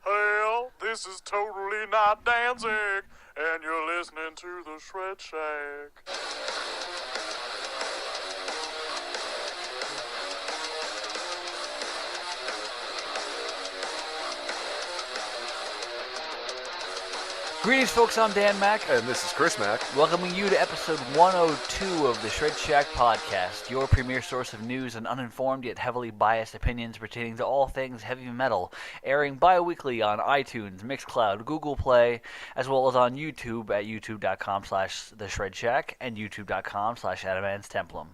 Hell, this is totally not Danzig, and you're listening to the Shred Shack. Greetings, folks. I'm Dan Mack. And this is Chris Mack. Welcoming you to episode 102 of the Shred Shack podcast, your premier source of news and uninformed yet heavily biased opinions pertaining to all things heavy metal, airing bi-weekly on iTunes, Mixcloud, Google Play, as well as on YouTube at youtube.com/theshredshack and youtube.com/adamanstemplum.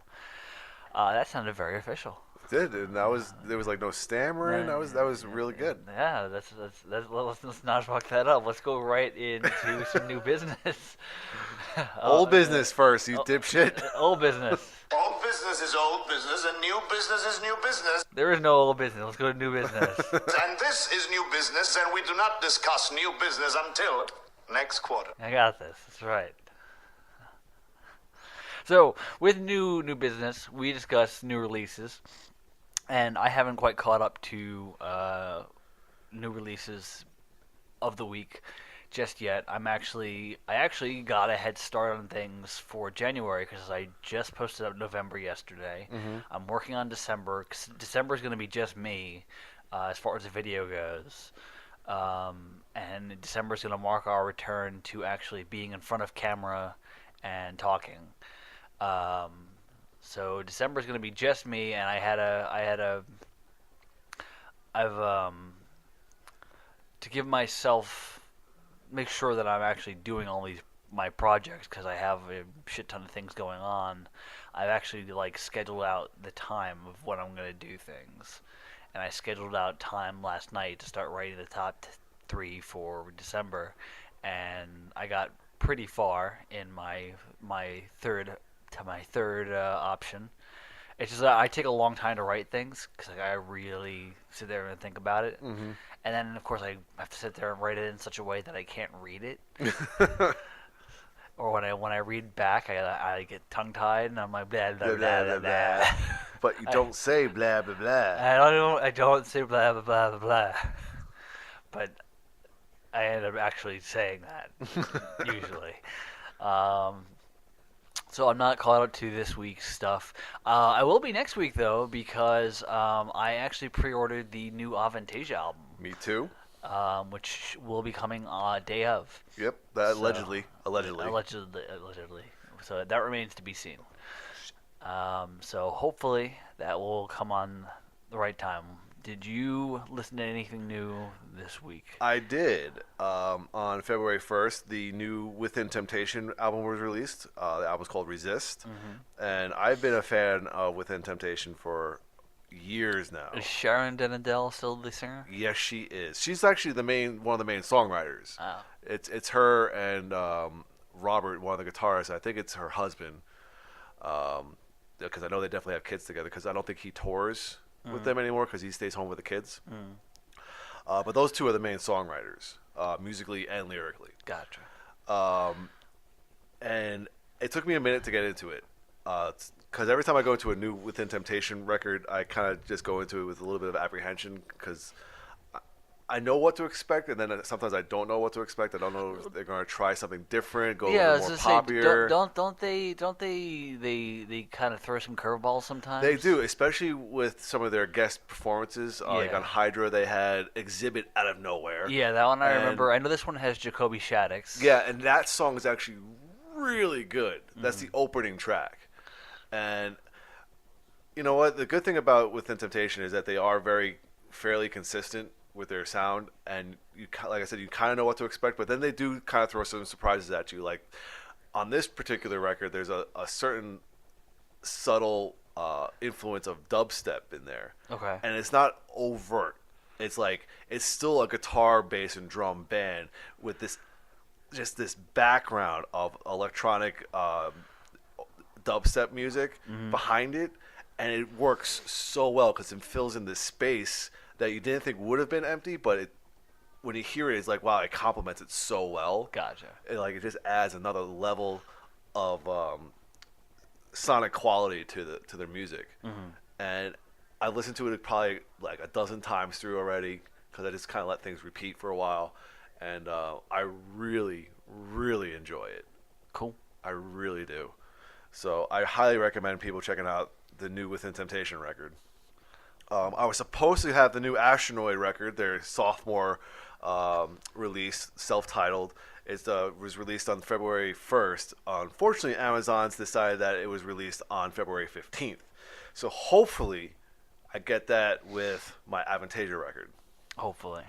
That sounded very official. It did, and there was like no stammering. That was really good. Yeah, let's not fuck that up. Let's go right into some new business. Old business first, you dipshit. Old business. Old business is old business, and new business is new business. There is no old business. Let's go to new business. And this is new business, and we do not discuss new business until next quarter. I got this. That's right. So, with new business, we discuss new releases, and I haven't quite caught up to new releases of the week just yet. I actually got a head start on things for January because I just posted up November yesterday. Mm-hmm. I'm working on December, because December is going to be just me as far as the video goes. And December is going to mark our return to actually being in front of camera and talking. So December is going to be just me, and to make sure that I'm actually doing all my projects, because I have a shit ton of things going on. I've actually scheduled out the time of when I'm going to do things, and I scheduled out time last night to start writing the top 3 for December, and I got pretty far in my third option. It's just that I take a long time to write things because I really sit there and think about it. Mm-hmm. And then, of course, I have to sit there and write it in such a way that I can't read it. Or when I read back, I get tongue-tied and I'm like, blah, blah, blah, blah, blah. But you don't say blah, blah, blah. I don't say blah, blah, blah, blah, blah. But I end up actually saying that, usually. So I'm not caught up to this week's stuff. I will be next week, though, because I actually pre-ordered the new Avantasia album. Me too. Which will be coming day of. Yep, allegedly. Allegedly. So that remains to be seen. So hopefully that will come on the right time. Did you listen to anything new this week? I did. On February 1st, the new Within Temptation album was released. The album's called Resist. Mm-hmm. And I've been a fan of Within Temptation for years now. Is Sharon Denadell still the singer? Yes, she is. She's actually one of the main songwriters. Oh. It's her and Robert, one of the guitarists. I think it's her husband. Because I know they definitely have kids together, because I don't think he tours with them anymore because he stays home with the kids. But those two are the main songwriters, musically and lyrically. Gotcha. And it took me a minute to get into it, because every time I go to a new Within Temptation record, I kind of just go into it with a little bit of apprehension, because I know what to expect, and then sometimes I don't know what to expect. I don't know if they're going to try something different, go a little more popular. Don't they kind of throw some curveballs sometimes? They do, especially with some of their guest performances. Like on Hydra, they had Exhibit out of nowhere. Yeah, that one I remember. I know this one has Jacoby Shaddix. Yeah, and that song is actually really good. That's the opening track. And you know what? The good thing about Within Temptation is that they are fairly consistent with their sound, and like I said, you kind of know what to expect, but then they do kind of throw some surprises at you. Like on this particular record, there's a certain subtle influence of dubstep in there. Okay. And it's not overt. It's still a guitar, bass, and drum band with this background of electronic dubstep music behind it, and it works so well because it fills in this space that you didn't think would have been empty, but when you hear it, it's like, wow, it complements it so well. Gotcha. It just adds another level of sonic quality to their music. And I listened to it probably like a dozen times through already because I just kind of let things repeat for a while, and I really, really enjoy it. Cool. I really do. So I highly recommend people checking out the new Within Temptation record. I was supposed to have the new Astronoid record, their sophomore release, self-titled. It was released on February 1st. Unfortunately, Amazon's decided that it was released on February 15th. So hopefully, I get that with my Avantasia record. Hopefully.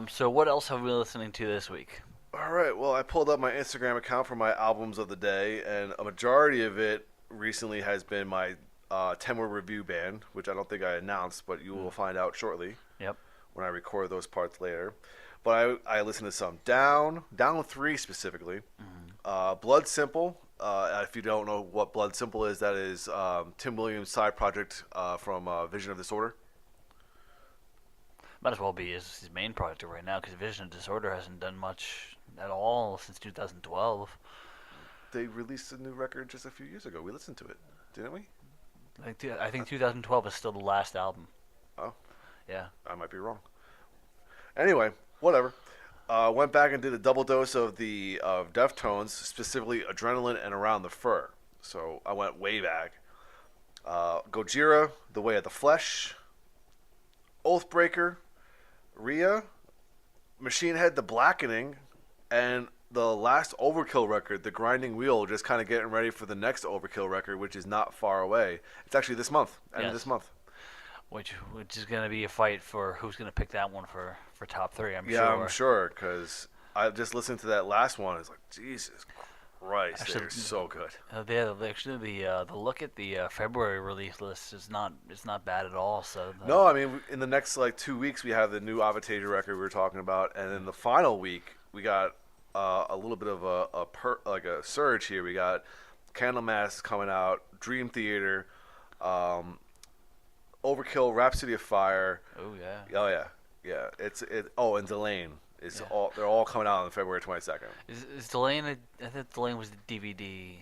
So what else have we been listening to this week? All right. Well, I pulled up my Instagram account for my albums of the day, and a majority of it recently has been my 10-word review band, which I don't think I announced, but you will find out shortly. Yep. When I record those parts later. But I listened to some Down 3 specifically. Blood Simple. If you don't know what Blood Simple is, that is Tim Williams' side project from Vision of Disorder. Might as well be his main project right now, because Vision of Disorder hasn't done much at all since 2012. They released a new record just a few years ago. We listened to it, didn't we? I think 2012 is still the last album. Oh. Yeah. I might be wrong. Anyway, whatever. Went back and did a double dose of the Deftones, specifically Adrenaline and Around the Fur. So I went way back. Gojira, The Way of the Flesh, Oathbreaker, Rhea, Machine Head, The Blackening, and the last Overkill record, The Grinding Wheel, just kind of getting ready for the next Overkill record, which is not far away. It's actually this month, end of this month. Which is going to be a fight for who's going to pick that one for top 3, I'm sure. Yeah, I'm sure, because I just listened to that last one. It's like, Jesus Christ, actually, they're so good. The look at the February release list is not bad at all. So no, I mean, in the next 2 weeks, we have the new Avantasia record we were talking about, and then the final week, we got a little bit of a surge here. We got Candlemass coming out, Dream Theater, Overkill, Rhapsody of Fire. Oh yeah. Oh yeah. Oh, and Delane. They're all coming out on February 22nd. Is Delane? I think Delane was the DVD.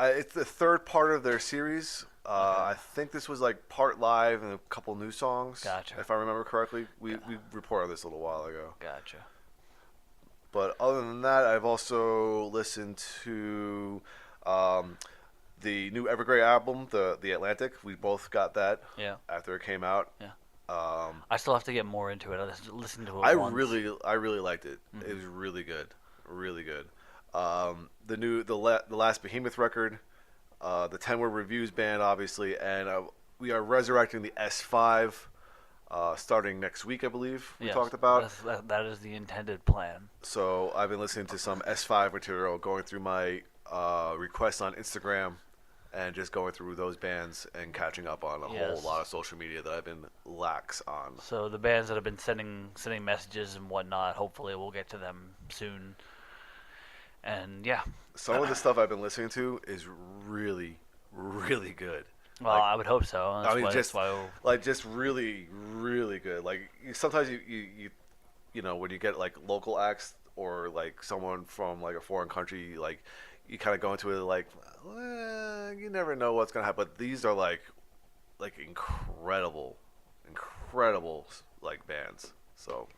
It's the third part of their series. I think this was part live and a couple new songs. Gotcha. If I remember correctly, we reported this a little while ago. Gotcha. But other than that, I've also listened to the new Evergrey album, the Atlantic. We both got that. Yeah. After it came out. Yeah. I still have to get more into it. I listened to it I once. really liked it. Mm-hmm. It was really good. Really good. The last Behemoth record, the 10-word reviews band, obviously, and we are resurrecting the S5 starting next week, I believe. We talked about. That is the intended plan. So I've been listening to some S5 material, going through my requests on Instagram, and just going through those bands and catching up on a whole lot of social media that I've been lax on. So the bands that have been sending messages and whatnot, hopefully we'll get to them soon. And yeah. Some of the stuff I've been listening to is really, really good. Well, I would hope so. Just really, really good. Sometimes you know, when you get local acts or someone from a foreign country, you kind of go into it you never know what's gonna happen. But these are incredible bands. So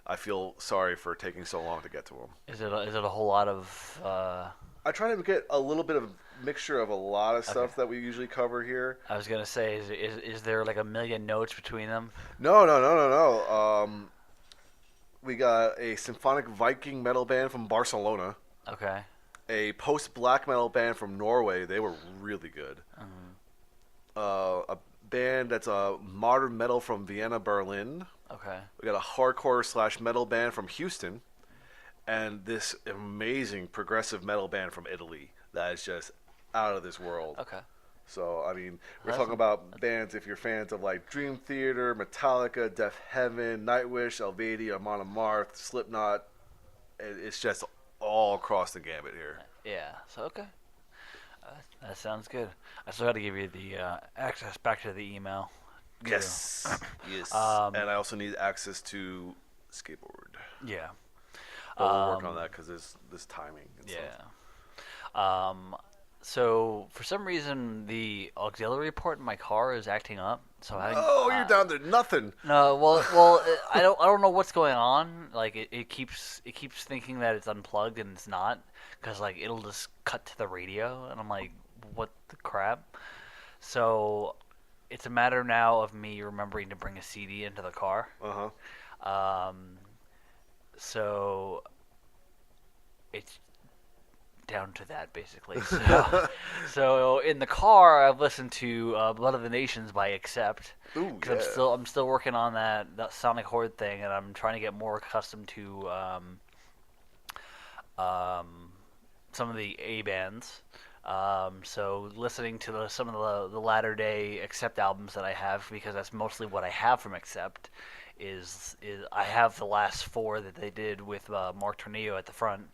I feel sorry for taking so long to get to them. Is it a whole lot of? I try to get a little bit of mixture of a lot of stuff that we usually cover here. I was gonna say, is there a million notes between them? No. We got a symphonic Viking metal band from Barcelona. Okay. A post-black metal band from Norway. They were really good. Mm-hmm. A band that's a modern metal from Vienna, Berlin. Okay. We got a hardcore / metal band from Houston. And this amazing progressive metal band from Italy that is just out of this world. Okay. So, I mean, we're talking about bands, if you're fans of Dream Theater, Metallica, Death Heaven, Nightwish, Elvedi, Amon Amarth, Slipknot. It's just all across the gambit here. Yeah. So okay. That sounds good. I still got to give you the access back to the email. Yes. Yes. And I also need access to Skateboard. Yeah. But we'll work on that because there's this timing. And stuff. So for some reason, the auxiliary port in my car is acting up. So Oh, you're down to nothing. No, I don't know what's going on. Like it keeps thinking that it's unplugged and it's not, because like it'll just cut to the radio, and I'm like, what the crap? So it's a matter now of me remembering to bring a CD into the car. Um, so it's down to that basically. So in the car, I've listened to "Blood of the Nations" by Accept. Ooh, Because I'm still working on that Sonic Horde thing, and I'm trying to get more accustomed to some of the A bands. So listening to some of the latter day Accept albums that I have, because that's mostly what I have from Accept. Is I have the last 4 that they did with Mark Tornillo at the front.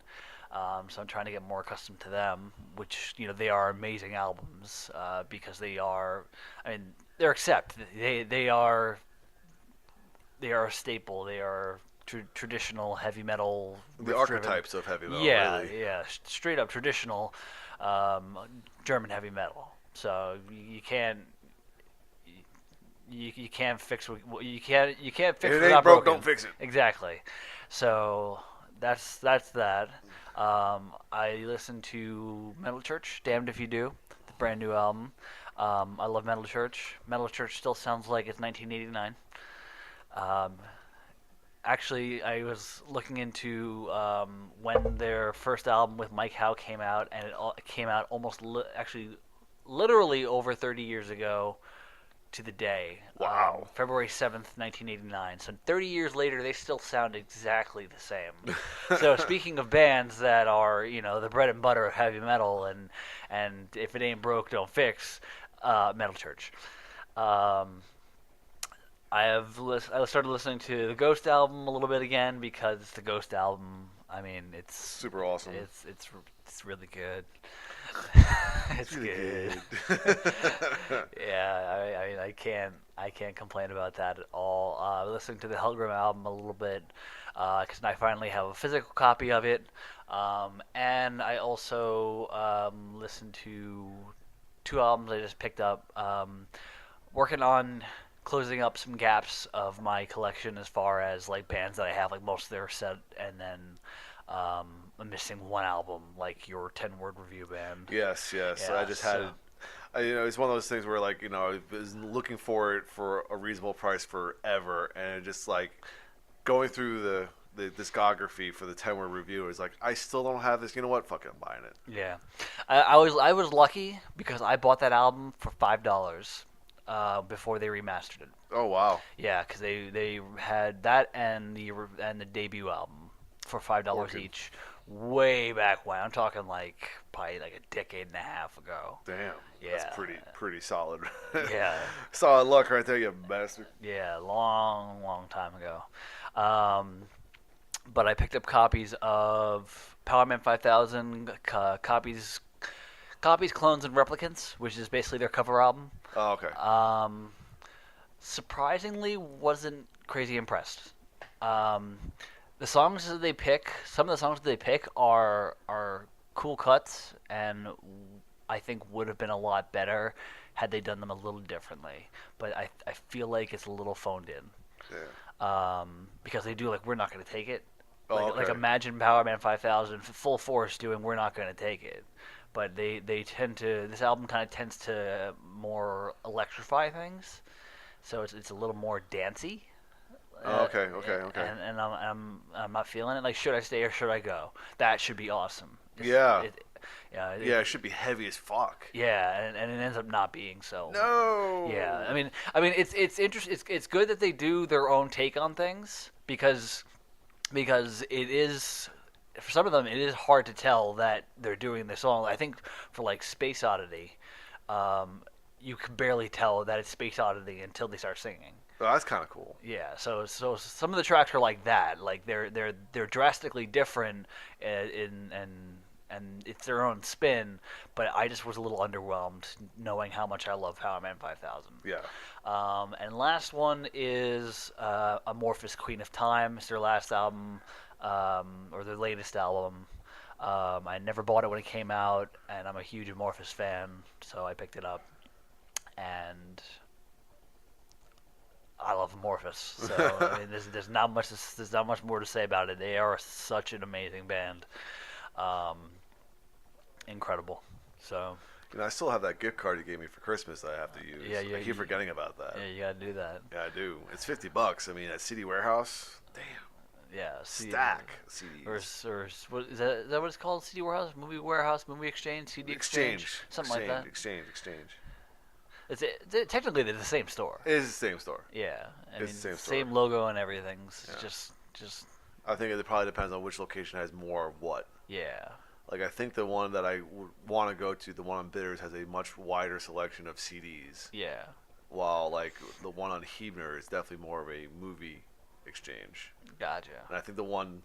So I'm trying to get more accustomed to them, which they are amazing albums because they are. I mean, they're Accept. They are a staple. They are traditional heavy metal. The archetypes of heavy metal. Yeah, really. yeah, straight up traditional German heavy metal. So you can't. You can't fix you can't fix If it without ain't broke, broken. don't fix it. Exactly. So that's that. I listened to Metal Church, Damned If You Do, the brand new album. I love Metal Church. Metal Church still sounds like it's 1989. Actually, I was looking into when their first album with Mike Howe came out, and it came out almost literally over 30 years ago to the day. Wow. February 7th, 1989. So 30 years later, they still sound exactly the same. So speaking of bands that are, the bread and butter of heavy metal, and if it ain't broke, don't fix, Metal Church. I started listening to the Ghost album a little bit again, because it's the Ghost album. I mean, it's super awesome. It's really good. It's really good. Yeah, I mean, I can't complain about that at all. Listening to the Helgrim album a little bit, because I finally have a physical copy of it, and I also listened to 2 albums I just picked up. Working on closing up some gaps of my collection as far as like bands that I have, like most of their set, and then I'm missing 1 album, like your 10-word review band. Yes. Yeah, I just had it. It's one of those things where like I was looking for it for a reasonable price forever, and it just like going through the discography for the 10-word review is like, I still don't have this. You know what? Fuck it, I'm buying it. Yeah, I was lucky because I bought that album for $5 before they remastered it. Oh wow. Yeah, because they had that and the debut album for $5 each, way back when. I'm talking like probably like a decade and a half ago. Damn. Yeah. That's pretty solid. Yeah. Solid luck right there, you bastard. Yeah, long time ago. But I picked up copies of Power Man 5000, copies, clones, and replicants, which is basically their cover album. Oh, okay. Surprisingly, wasn't crazy impressed. The songs that they pick, some of the songs that they pick are cool cuts, and I think would have been a lot better had they done them a little differently. But I feel like it's a little phoned in. Yeah. Because they do like We're Not Gonna Take It. Oh, Like okay. imagine Power Man 5000 full force doing We're Not Gonna Take It. But they tend to, this album kind of tends to more electrify things. So it's a little more dancey. Oh, okay. And I'm not feeling it. Like, should I stay or should I go? That should be awesome. Yeah. Yeah, It should be heavy as fuck. Yeah, and it ends up not being so. No. Yeah, I mean, it's interesting. It's good that they do their own take on things, because it is, for some of them, it is hard to tell that they're doing this song. I think for like Space Oddity, you can barely tell that it's Space Oddity until they start singing. Oh, that's kind of cool. Yeah, so some of the tracks are like that. Like they're drastically different, and it's their own spin. But I just was a little underwhelmed knowing how much I love Power Man 5000. Yeah. And last one is Amrphis, Queen of Time. It's their last album, or their latest album. I never bought it when it came out, and I'm a huge Amorphis fan, so I picked it up. And I love Amorphis, so I mean, there's not much more to say about it. They are such an amazing band, incredible. So I still have that gift card you gave me for Christmas that I have to use. Yeah, I keep forgetting about that. Yeah, you gotta do that. Yeah, I do. It's $50. I mean, at CD Warehouse, damn. Yeah, Stack CDs. Or what, is that what it's called? CD Warehouse, Movie Exchange, CD Exchange, something like that. Exchange. It's technically they're the same store. It is the same store. Yeah, It's the same store. same logo and everything. It's Yeah. just I think it probably depends on which location has more of what. yeah. Like, I think the one that I would want to go to, the one on Bitters, has a much wider selection of CDs. Yeah. While, like, the one on Hebner is definitely more of a movie exchange. Gotcha. And I think the one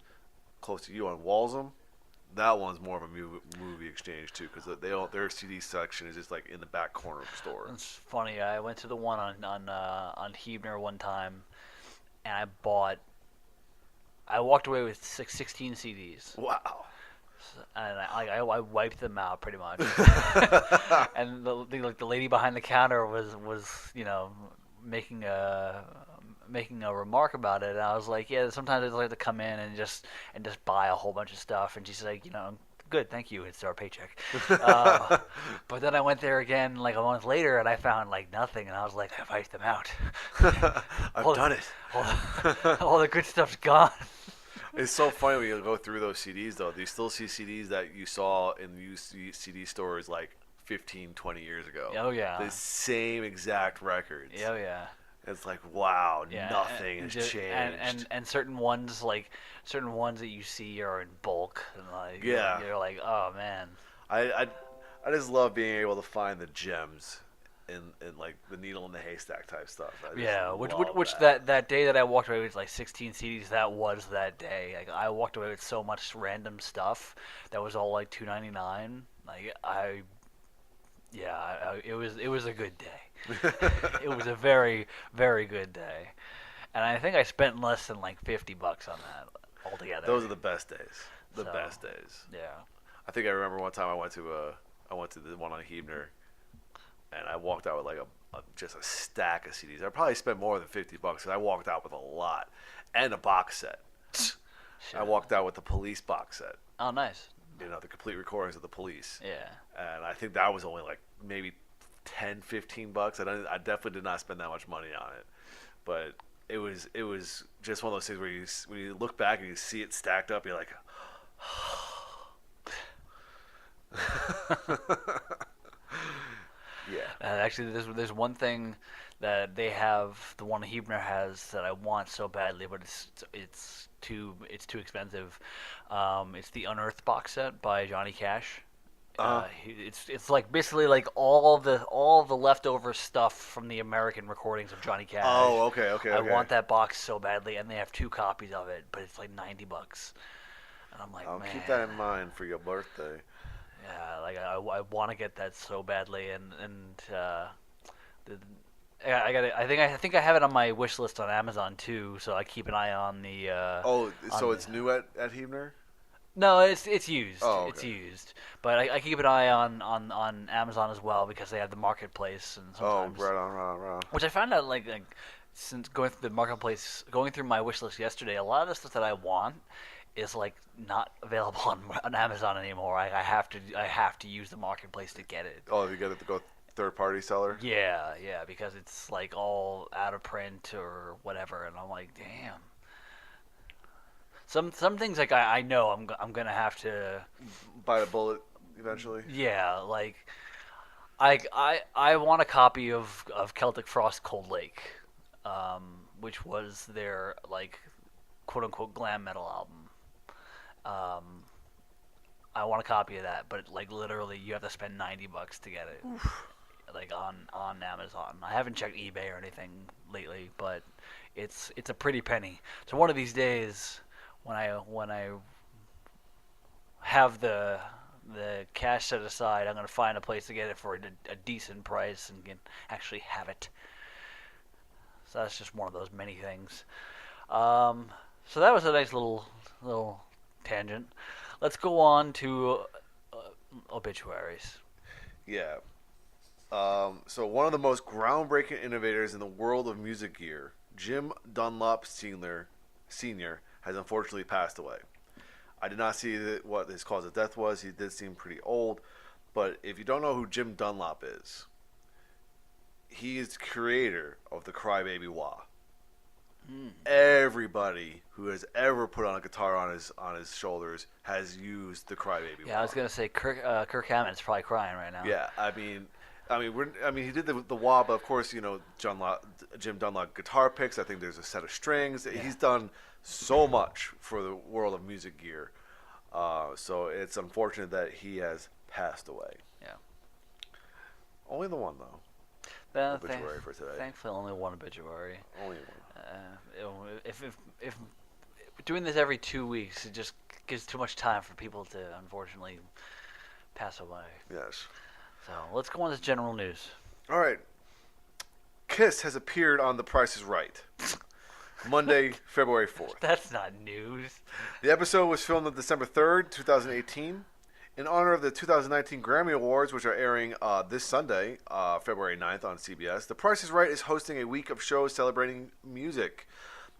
close to you on Walsham, that one's more of a movie exchange, too, because their CD section is just, like, in the back corner of the store. It's funny. I went to the one on Hebner one time, and I walked away with 16 CDs. Wow. And I wiped them out pretty much. And the lady behind the counter was making a remark about it. And I was like, yeah, sometimes I like to come in and just buy a whole bunch of stuff. And she's like, good, thank you. It's our paycheck. But then I went there again like a month later, and I found like nothing. And I was like, I wiped them out. I've done it. All the good stuff's gone. It's so funny when you go through those CDs, though. Do you still see CDs that you saw in used CD stores like 15, 20 years ago? Oh, yeah. The same exact records. Oh, yeah. It's like, wow, Yeah, nothing has changed. And certain ones that you see are in bulk, and like Yeah. you're like, oh man. I just love being able to find the gems in like the needle in the haystack type stuff. Yeah, which that day that I walked away with like 16 CDs, that was that day. Like, I walked away with so much random stuff that was all like $2.99. Like it was a good day. It was a very, very good day, and I think I spent less than like $50 on that altogether. Those are the best days. The So, best days. Yeah. I think I remember one time I went to the one on Hebner, and I walked out with like just a stack of CDs. I probably spent more than $50 because I walked out with a lot and a box set. I walked out with the Police box set. Oh, nice. The complete recordings of the Police. Yeah. And I think that was only like maybe $10, $15. I definitely did not spend that much money on it, but it was just one of those things where when you look back and you see it stacked up, you're like, yeah. Actually, there's one thing that they have, the one Hebner has, that I want so badly, but it's too expensive. It's the Unearthed box set by Johnny Cash. It's like basically like all the leftover stuff from the American recordings of Johnny Cash. Oh, okay. I want that box so badly, and they have 2 copies of it, but it's like $90. And I'm like, I'll man. keep that in mind for your birthday. Yeah, like I want to get that so badly, and I think I have it on my wish list on Amazon too, so I keep an eye on the. So it's new at Hebner? No, it's used. Oh, okay. It's used, but I keep an eye on Amazon as well because they have the marketplace, and sometimes. Oh, right on. Which I found out like since going through the marketplace, going through my wish list yesterday, a lot of the stuff that I want is like not available on Amazon anymore. I have to use the marketplace to get it. Oh, you get it to go third-party seller? Yeah, because it's like all out of print or whatever, and I'm like, damn. Some things like I know I'm gonna have to Buy a bullet eventually. Yeah, like I want a copy of Celtic Frost Cold Lake, which was their like quote unquote glam metal album. I want a copy of that, but like literally you have to spend $90 to get it. Like on Amazon. I haven't checked eBay or anything lately, but it's a pretty penny. So one of these days when I have the cash set aside, I'm gonna find a place to get it for a decent price and can actually have it. So that's just one of those many things. So that was a nice little tangent. let's go on to obituaries. Yeah. So one of the most groundbreaking innovators in the world of music gear, Jim Dunlop Sr., has unfortunately passed away. I did not see what his cause of death was. He did seem pretty old. But if you don't know who Jim Dunlop is, he is the creator of the Crybaby Wah. Everybody who has ever put on a guitar on his shoulders has used the Crybaby Wah. Yeah, I was gonna say Kirk Hammett's probably crying right now. Yeah, I mean, he did the wah, but of course, Jim Dunlop guitar picks. I think there's a set of strings. Yeah. He's done so much for the world of music gear. So it's unfortunate that he has passed away. Yeah. Only the one though. Obituary for today. Thankfully, only one obituary. Only one. If doing this every 2 weeks, it just gives too much time for people to unfortunately pass away. Yes. So let's go on to general news. All right. Kiss has appeared on The Price is Right. Monday, February 4th. That's not news. The episode was filmed on December 3rd, 2018. In honor of the 2019 Grammy Awards, which are airing this Sunday, February 9th on CBS, The Price is Right is hosting a week of shows celebrating music.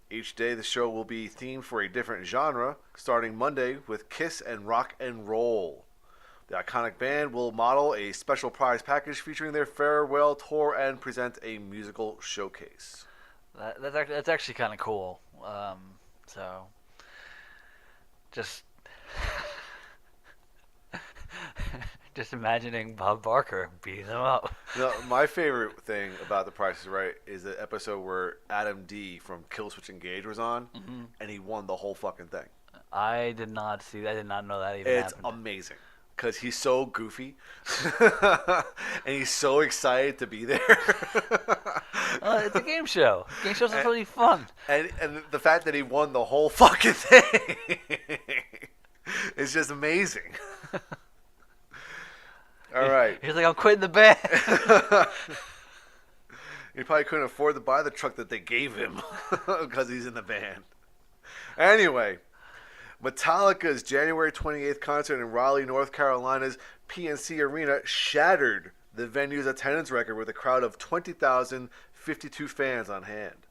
Each day, the show will be themed for a different genre, starting Monday with Kiss and Rock and Roll. The iconic band will model a special prize package featuring their farewell tour and present a musical showcase. That's actually kind of cool. So, just imagining Bob Barker beating them up. My favorite thing about The Price is Right is the episode where Adam D from Killswitch Engage was on, and he won the whole fucking thing. I did not see that. I did not know that even happened. It's amazing. Because he's so goofy, and he's so excited to be there. It's a game show. Game shows are really fun. And the fact that he won the whole fucking thing is just amazing. All right. He's like, I'm quitting the band. He probably couldn't afford to buy the truck that they gave him because he's in the band. Anyway. Metallica's January 28th concert in Raleigh, North Carolina's PNC Arena shattered the venue's attendance record with a crowd of 20,052 fans on hand.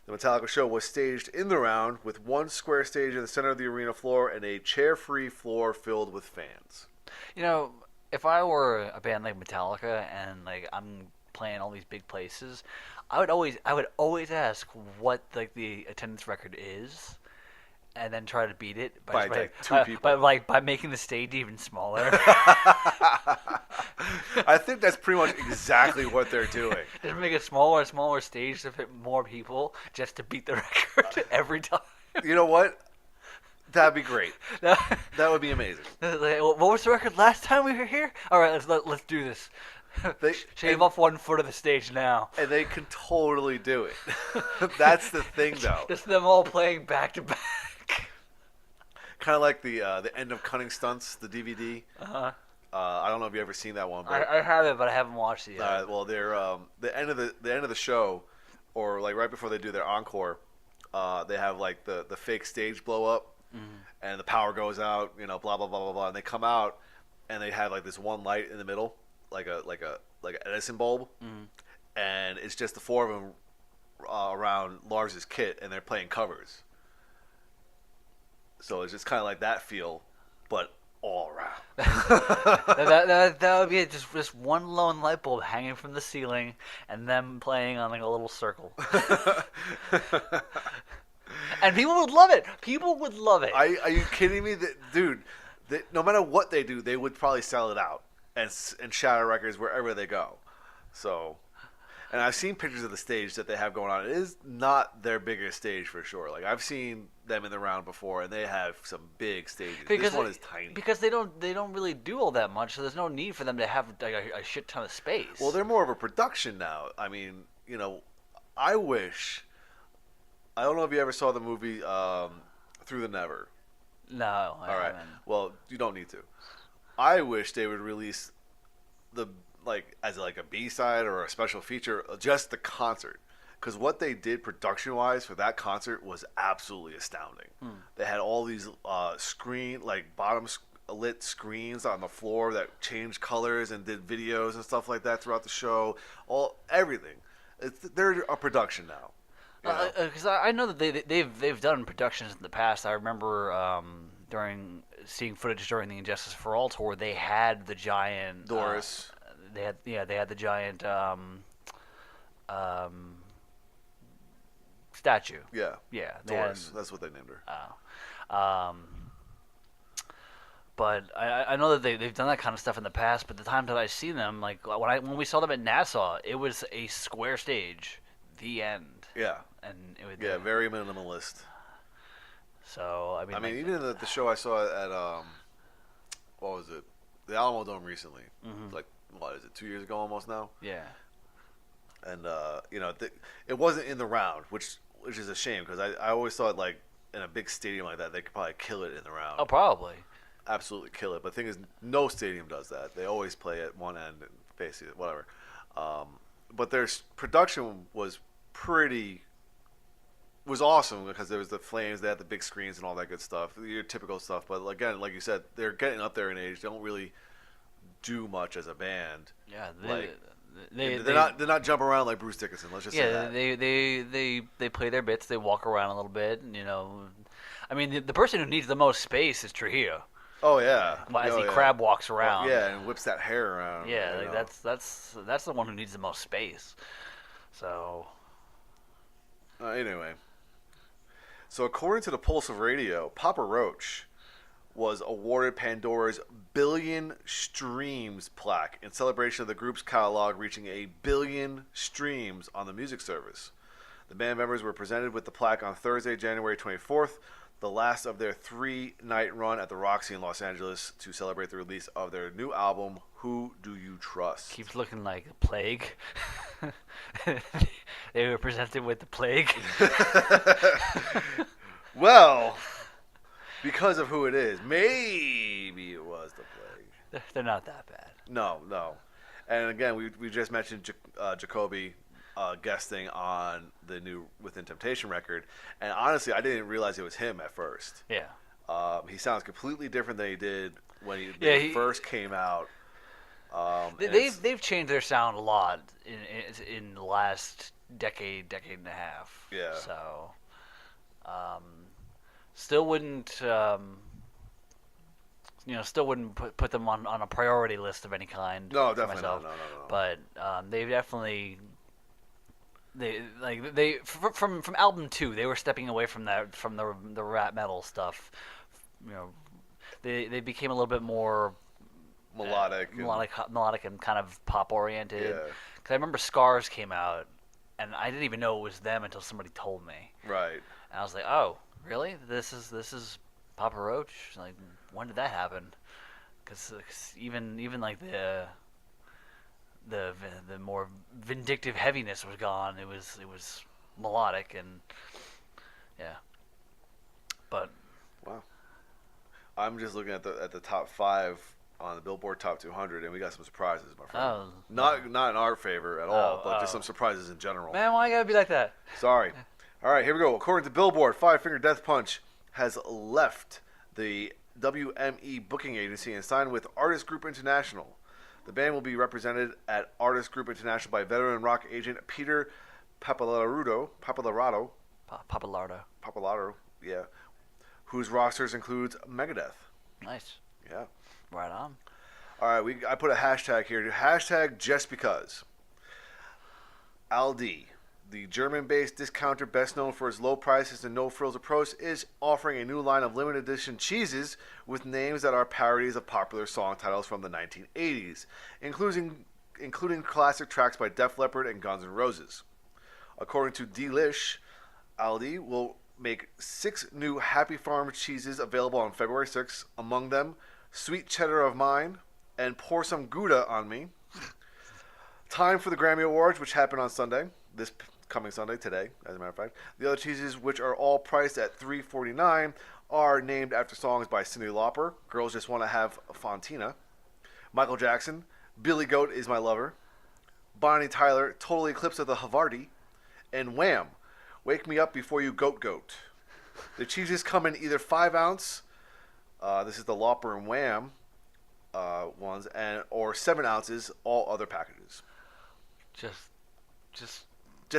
The Metallica show was staged in the round with one square stage in the center of the arena floor and a chair-free floor filled with fans. You know, if I were a band like Metallica and like I'm playing all these big places, I would always ask what like the attendance record is. And then try to beat it by two people. By making the stage even smaller. I think that's pretty much exactly what they're doing. Just make a smaller and smaller stage to fit more people just to beat the record every time. You know what? That'd be great. That would be amazing. What was the record last time we were here? All right, let's do this. Shave off 1 foot of the stage now. And they can totally do it. That's the thing, though. Just them all playing back to back. Kind of like the end of Cunning Stunts, the DVD. Uh-huh. I don't know if you've ever seen that one. But, I have it, but I haven't watched it yet. Well, they're the end of the show, or like right before they do their encore, they have like the fake stage blow up, and the power goes out. Blah blah blah blah blah, and they come out, and they have like this one light in the middle, like an Edison bulb, and it's just the four of them around Lars's kit, and they're playing covers. So it's just kind of like that feel, but all around. that would be just one lone light bulb hanging from the ceiling, and them playing on like a little circle. And people would love it. People would love it. Are you kidding me? Dude, no matter what they do, they would probably sell it out and shatter records wherever they go. So. And I've seen pictures of the stage that they have going on. It is not their biggest stage for sure. Like I've seen them in the round before, and they have some big stages. This one is tiny. Because they don't really do all that much, so there's no need for them to have like a shit ton of space. Well, they're more of a production now. I mean, I wish. I don't know if you ever saw the movie Through the Never. No, I haven't. Well, you don't need to. I wish they would release as like a B-side or a special feature, just the concert, because what they did production-wise for that concert was absolutely astounding. They had all these bottom lit screens on the floor that changed colors and did videos and stuff like that throughout the show. Everything. They're a production now. Because I know that they've done productions in the past. I remember during seeing footage during the Injustice for All tour, they had the giant Doris. They had the giant statue. Yeah. Doris. That's what they named her. But I know that they've done that kind of stuff in the past. But the time that I see them, like when we saw them at Nassau, it was a square stage. The end. Yeah. And it was very minimalist. So I mean, even at the show I saw at what was it? The Alamo Dome recently. Like what is it? 2 years ago almost now. Yeah. And it wasn't in the round, which is a shame because I always thought like in a big stadium like that they could probably kill it in the round. Oh, probably. Absolutely kill it. But the thing is, no stadium does that. They always play at one end and basically whatever. But their production was awesome because there was the flames, they had the big screens and all that good stuff, your typical stuff. But again, like you said, they're getting up there in age. They don't really do much as a band. Yeah, they're not jumping around like Bruce Dickinson. Let's just say that. They play their bits. They walk around a little bit. I mean, the person who needs the most space is Trujillo. Oh yeah, as he crab walks around. And whips that hair around. Yeah, that's the one who needs the most space. So. Anyway, so according to the Pulse of Radio, Papa Roach was awarded Pandora's billion streams plaque in celebration of the group's catalog reaching 1 billion streams on the music service. The band members were presented with the plaque on Thursday, January 24th, the last of their 3-night run at the Roxy in Los Angeles to celebrate the release of their new album, Who Do You Trust? Keeps looking like a plague. They were presented with the plague. Well, because of who it is, maybe it was the plague. They're not that bad. No. And again, we just mentioned Jacoby guesting on the new Within Temptation record, and honestly, I didn't realize it was him at first. Yeah. He sounds completely different than he did when he first came out. They've changed their sound a lot in the last decade and a half. Yeah. So, still wouldn't put them on a priority list of any kind. No, definitely not. No. But they've definitely from album 2 they were stepping away from the rap metal stuff. They became a little bit more melodic and kind of pop oriented. Yeah. Because I remember Scars came out, and I didn't even know it was them until somebody told me. Right. And I was like, oh, really? This is Papa Roach? Like, when did that happen? Because even like the more vindictive heaviness was gone. It was melodic and yeah. But wow. I'm just looking at the top 5 on the Billboard Top 200, and we got some surprises, my friend. Oh, not in our favor at all, but just some surprises in general. Man, why you gotta be like that? Sorry. All right, here we go. According to Billboard, Five Finger Death Punch has left the WME booking agency and signed with Artist Group International. The band will be represented at Artist Group International by veteran rock agent Peter Pappalardo, yeah, whose rosters includes Megadeth. Nice. Yeah. Right on. All right, I put a hashtag here. Hashtag just because. Aldi, the German-based discounter best known for its low prices and no-frills approach, is offering a new line of limited edition cheeses with names that are parodies of popular song titles from the 1980s, including classic tracks by Def Leppard and Guns N' Roses. According to Delish, Aldi will make 6 new Happy Farm cheeses available on February 6th, among them Sweet Cheddar of Mine and Pour Some Gouda on Me. Time for the Grammy Awards, which happen on Sunday, this coming Sunday, today, as a matter of fact. The other cheeses, which are all priced at $3.49, are named after songs by Cyndi Lauper, Girls Just Want to Have Fontina, Michael Jackson, Billy Goat Is My Lover, Bonnie Tyler, Total Eclipse of the Havarti, and Wham! Wake Me Up Before You Goat Goat. The cheeses come in either 5 ounce, this is the Lopper and Wham ones, or 7 ounces, all other packages. Just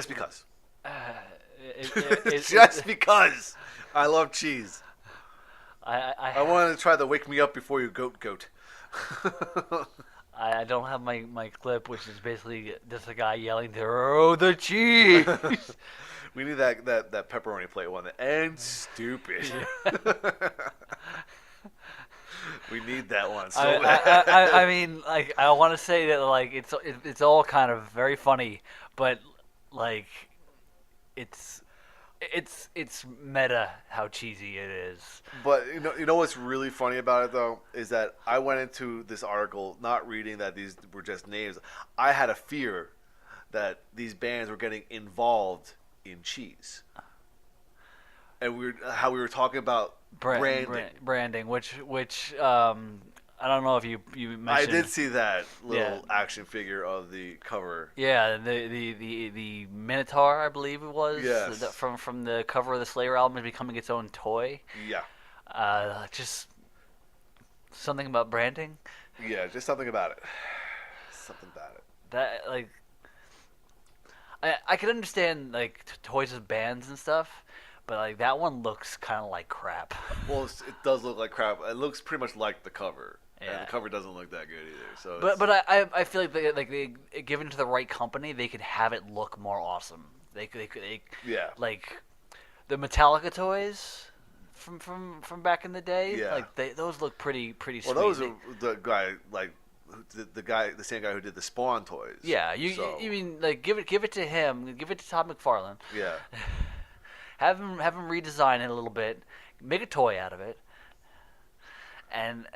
because. Just because. I love cheese. I wanted to try the Wake Me Up Before You Goat Goat. I don't have my clip, which is basically just a guy yelling, "Throw the cheese!" We need that pepperoni plate one. And stupid. We need that one so bad. I mean, like, I want to say that, like, it's all kind of very funny, but, like, it's meta how cheesy it is. But you know what's really funny about it though is that I went into this article not reading that these were just names. I had a fear that these bands were getting involved in cheese, and we were talking about branding, which I don't know if you mentioned. I did see that little action figure of the cover. Yeah, the Minotaur, I believe it was. Yes. From the cover of the Slayer album is becoming its own toy. Yeah. Just something about branding. Yeah, just something about it. Something about it. That, like, I can understand, like, toys with bands and stuff, but, like, that one looks kind of like crap. Well, it does look like crap. It looks pretty much like the cover. Yeah. And the cover doesn't look that good either. So but I feel like they given to the right company, they could have it look more awesome. They yeah. Like the Metallica toys from back in the day. Yeah. Like those look pretty sweet. Well, those are the guy like the same guy who did the Spawn toys. Yeah, you mean, like, give it to him, give it to Todd McFarlane. Yeah. have him redesign it a little bit, make a toy out of it, and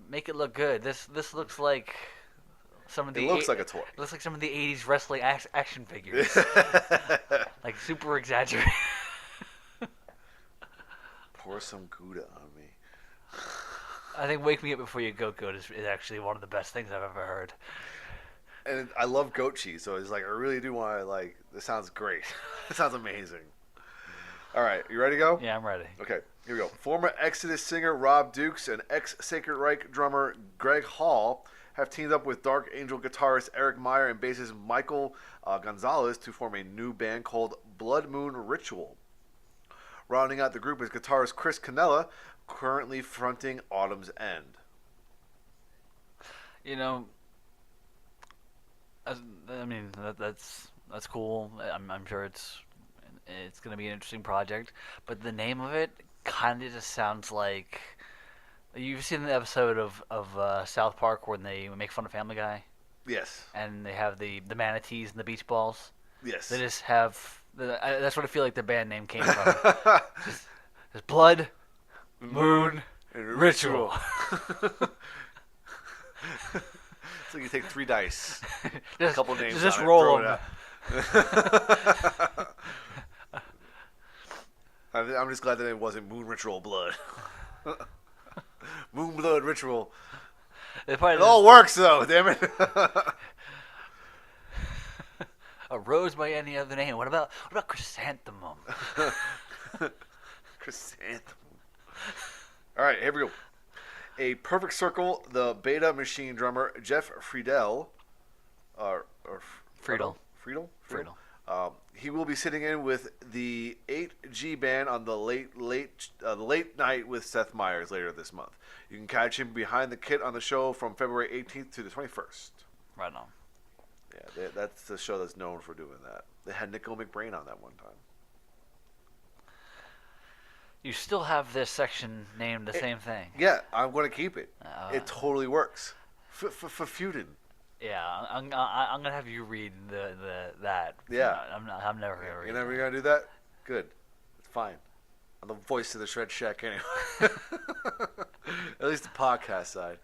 make it look good. This looks like some of the. It looks like a toy. It looks like some of the '80s wrestling action figures, like super exaggerated. Pour some Gouda on me. I think "Wake Me Up Before You Goat Goat" is actually one of the best things I've ever heard. And I love goat cheese, so it's like I really do want to, like, this sounds great. It sounds amazing. All right, you ready to go? Yeah, I'm ready. Okay, here we go. Former Exodus singer Rob Dukes and ex-Sacred Reich drummer Greg Hall have teamed up with Dark Angel guitarist Eric Meyer and bassist Michael Gonzalez to form a new band called Blood Moon Ritual. Rounding out the group is guitarist Chris Cannella, currently fronting Autumn's End. You know, I mean that's cool. I'm sure it's going to be an interesting project, but the name of it kind of just sounds like, you've seen the episode of South Park when they make fun of Family Guy. Yes. And they have the manatees and the beach balls. Yes. They just have that's what I feel like the band name came from. just Blood Moon and Ritual. So you take 3 dice, just, a couple names, just on roll it, them. I'm just glad that it wasn't Moon Ritual Blood. Moon Blood Ritual. It all works though, damn it. A rose by any other name. What about chrysanthemum? Chrysanthemum. All right, here we go. A Perfect Circle, the Beta Machine drummer Jeff Friedel, Friedel. He will be sitting in with the 8G band on the late night with Seth Meyers later this month. You can catch him behind the kit on the show from February 18th to the 21st. Right on. Yeah, that's the show that's known for doing that. They had Nickel McBrain on that one time. You still have this section named the same thing. Yeah, I'm going to keep it. It totally works. For feuding. Yeah, I'm gonna have you read that. Yeah, I'm never gonna read. You're never gonna do that? Good. It's fine. I'm the voice of the Shred Shack anyway. At least the podcast side.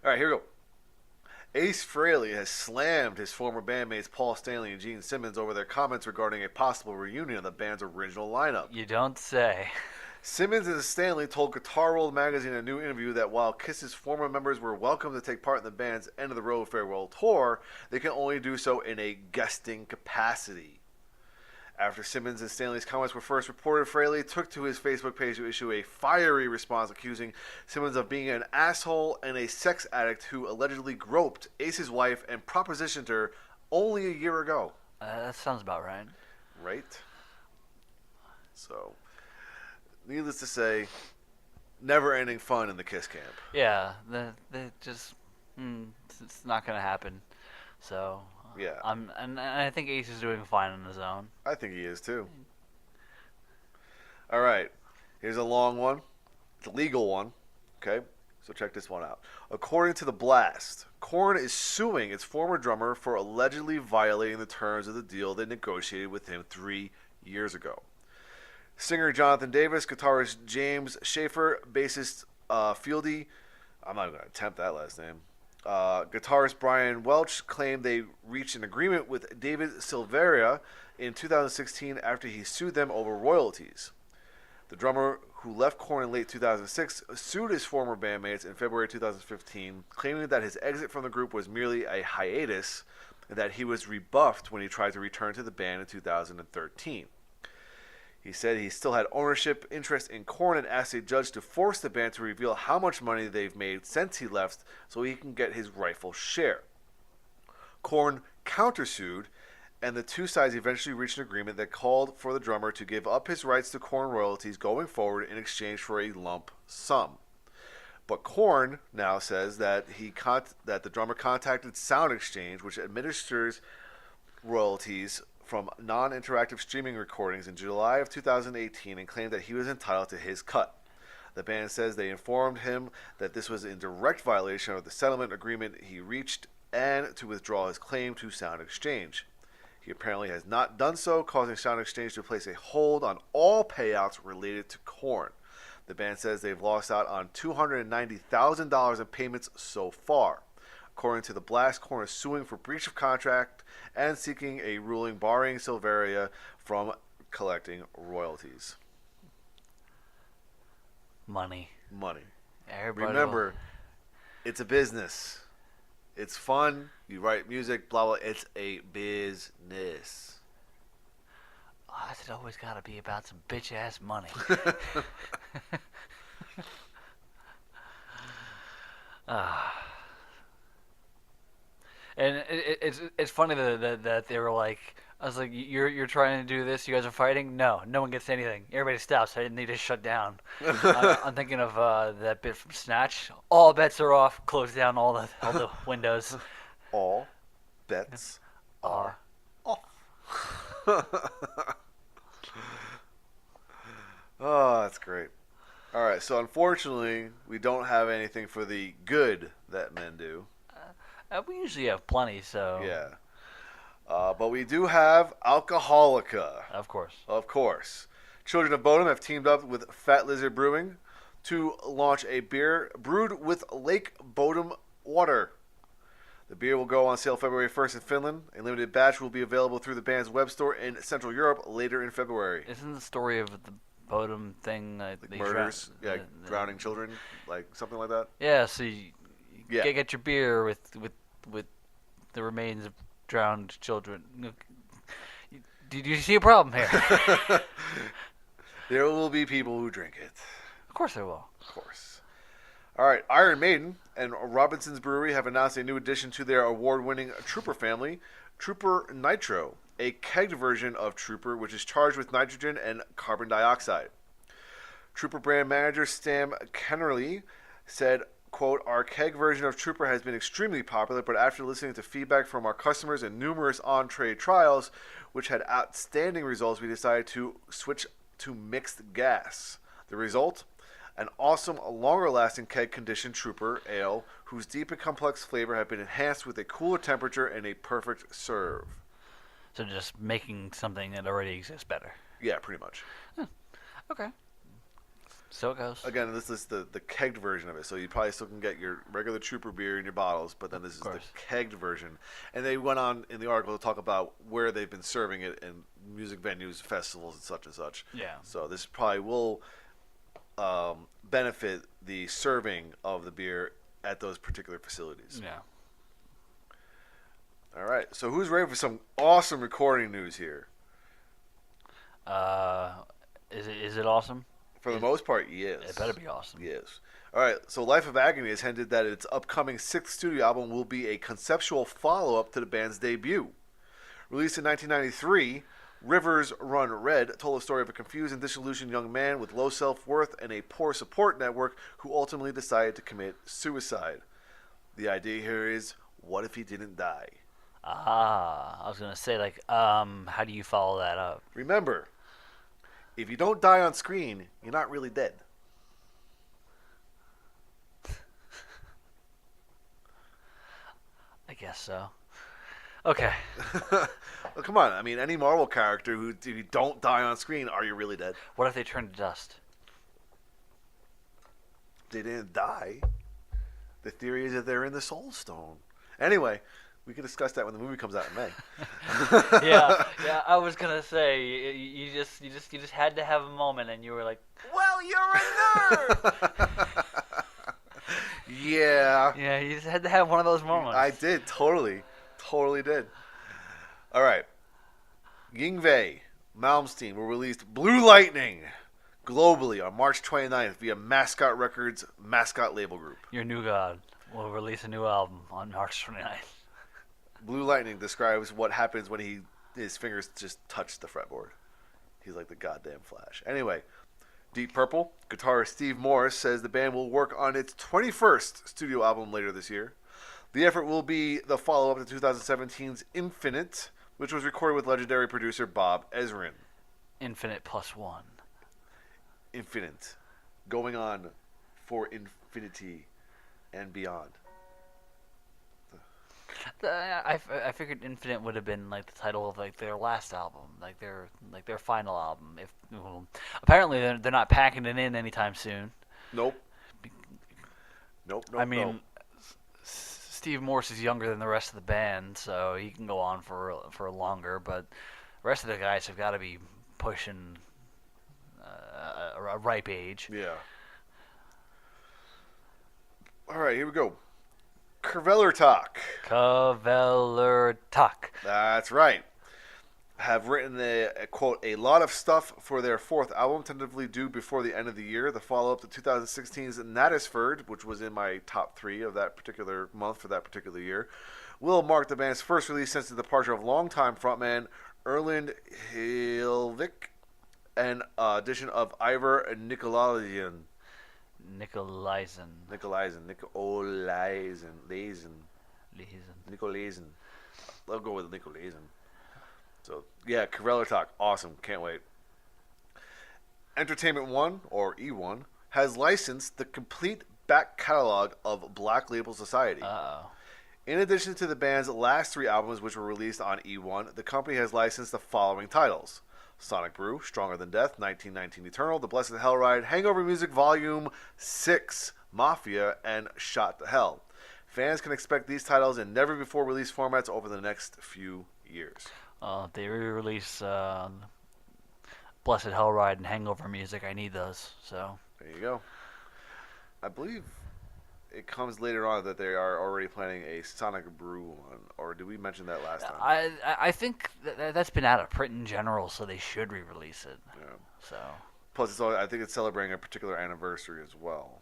All right, here we go. Ace Frehley has slammed his former bandmates Paul Stanley and Gene Simmons over their comments regarding a possible reunion of the band's original lineup. You don't say. Simmons and Stanley told Guitar World magazine in a new interview that while Kiss's former members were welcome to take part in the band's End of the Road farewell tour, they can only do so in a guesting capacity. After Simmons and Stanley's comments were first reported, Fraley took to his Facebook page to issue a fiery response accusing Simmons of being an asshole and a sex addict who allegedly groped Ace's wife and propositioned her only a year ago. That sounds about right. Right? So, needless to say, never-ending fun in the Kiss camp. Yeah, they just it's not gonna happen. So Yeah. and I think Ace is doing fine on his own. I think he is too. All right, here's a long one. It's a legal one. Okay, so check this one out. According to The Blast, Korn is suing its former drummer for allegedly violating the terms of the deal they negotiated with him 3 years ago. Singer Jonathan Davis, guitarist James Schaefer, bassist Fieldy, I'm not even going to attempt that last name, guitarist Brian Welch claimed they reached an agreement with David Silveria in 2016 after he sued them over royalties. The drummer, who left Korn in late 2006, sued his former bandmates in February 2015, claiming that his exit from the group was merely a hiatus and that he was rebuffed when he tried to return to the band in 2013. He said he still had ownership interest in Korn and asked a judge to force the band to reveal how much money they've made since he left so he can get his rightful share. Korn countersued, and the two sides eventually reached an agreement that called for the drummer to give up his rights to Korn royalties going forward in exchange for a lump sum. But Korn now says that that the drummer contacted Sound Exchange, which administers royalties from non-interactive streaming recordings in July of 2018, and claimed that he was entitled to his cut. The band says they informed him that this was in direct violation of the settlement agreement he reached and to withdraw his claim to Sound Exchange. He apparently has not done so, causing Sound Exchange to place a hold on all payouts related to Korn. The band says they've lost out on $290,000 in payments so far. According to The Blast, Korn is suing for breach of contract and seeking a ruling barring Silveria from collecting royalties. Money. Everybody Remember, it's a business. It's fun. You write music, blah, blah. It's a business. Oh, it's always got to be about some bitch-ass money. And it's funny that they were like, I was like, you're trying to do this, you guys are fighting? No one gets anything. Everybody stops, and they just shut down. I'm thinking of that bit from Snatch. All bets are off. Close down all the windows. All bets are off. Oh, that's great. All right, so unfortunately, we don't have anything for the good that men do. We usually have plenty, so... Yeah. But we do have Alcoholica. Of course. Of course. Children of Bodom have teamed up with Fat Lizard Brewing to launch a beer brewed with Lake Bodom water. The beer will go on sale February 1st in Finland. A limited batch will be available through the band's web store in Central Europe later in February. Isn't the story of the Bodom thing... Like murders? Drowning children? Like something like that? Yeah, so you get your beer with the remains of drowned children. Do you see a problem here? There will be people who drink it. Of course there will. Of course. All right, Iron Maiden and Robinson's Brewery have announced a new addition to their award-winning Trooper family, Trooper Nitro, a kegged version of Trooper which is charged with nitrogen and carbon dioxide. Trooper brand manager Stam Kennerly said, quote, "Our keg version of Trooper has been extremely popular, but after listening to feedback from our customers and numerous on-trade trials, which had outstanding results, we decided to switch to mixed gas. The result? An awesome, longer-lasting keg-conditioned Trooper ale, whose deep and complex flavor have been enhanced with a cooler temperature and a perfect serve." So just making something that already exists better. Yeah, pretty much. Okay. So it goes. Again, this is the kegged version of it, so you probably still can get your regular Trooper beer in your bottles, but then this is the kegged version. And they went on in the article to talk about where they've been serving it in music venues, festivals, and such. Yeah. So this probably will benefit the serving of the beer at those particular facilities. Yeah. All right, so who's ready for some awesome recording news here? Is it awesome? For the most part, yes. It better be awesome. Yes. All right. So, Life of Agony has hinted that its upcoming sixth studio album will be a conceptual follow-up to the band's debut. Released in 1993, Rivers Run Red told the story of a confused and disillusioned young man with low self-worth and a poor support network who ultimately decided to commit suicide. The idea here is, what if he didn't die? I was gonna say, like, how do you follow that up? Remember, if you don't die on screen, you're not really dead. I guess so. Okay. Well, come on. I mean, any Marvel character who, if you don't die on screen, are you really dead? What if they turn to dust? They didn't die. The theory is that they're in the Soul Stone. Anyway, we can discuss that when the movie comes out in May. yeah. I was gonna say you just had to have a moment, and you were like, "Well, you're a nerd." Yeah. Yeah, you just had to have one of those moments. I did, totally did. All right. Yngwie Malmsteen will release Blue Lightning globally on March 29th via Mascot Records Mascot label group. Your new god will release a new album on March 29th. Blue Lightning describes what happens when his fingers just touch the fretboard. He's like the goddamn Flash. Anyway, Deep Purple guitarist Steve Morris says the band will work on its 21st studio album later this year. The effort will be the follow-up to 2017's Infinite, which was recorded with legendary producer Bob Ezrin. Infinite plus one. Infinite. Going on for infinity and beyond. I figured Infinite would have been like the title of like their last album, like their final album. Apparently they're not packing it in anytime soon. Nope. I mean, Steve Morse is younger than the rest of the band, so he can go on for longer. But the rest of the guys have got to be pushing a ripe age. Yeah. All right, here we go. Kvelertak. That's right. Have written quote, a lot of stuff for their fourth album, tentatively due before the end of the year. The follow-up to 2016's Natisford, which was in my top 3 of that particular month for that particular year, will mark the band's first release since the departure of longtime frontman Erland Hilvik and addition of Ivor Nikolaisen. I'll go with Nikolaisen. So, yeah, Kvelertak, awesome. Can't wait. Entertainment One, or E1, has licensed the complete back catalog of Black Label Society. Uh-oh. In addition to the band's last 3 albums, which were released on E1, the company has licensed the following titles: Sonic Brew, Stronger Than Death, 1919 Eternal, The Blessed Hell Ride, Hangover Music Volume 6, Mafia, and Shot to Hell. Fans can expect these titles in never-before-released formats over the next few years. If they re-release Blessed Hell Ride and Hangover Music, I need those. So there you go. I believe it comes later on that they are already planning a Sonic Brew one, or did we mention that last time? I think that's been out of print in general, so they should re-release it. Yeah. So plus, I think it's celebrating a particular anniversary as well.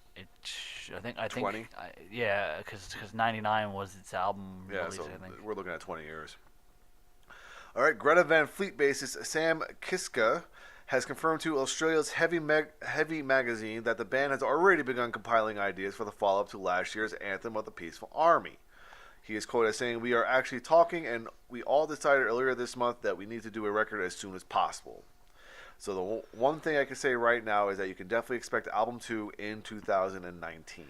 I 20? think yeah, because 99 was its album release. So I think we're looking at 20 years. All right, Greta Van Fleet bassist Sam Kiska has confirmed to Australia's Heavy magazine that the band has already begun compiling ideas for the follow-up to last year's Anthem of the Peaceful Army. He is quoted as saying, "We are actually talking, and we all decided earlier this month that we need to do a record as soon as possible." So the one thing I can say right now is that you can definitely expect album 2 in 2019.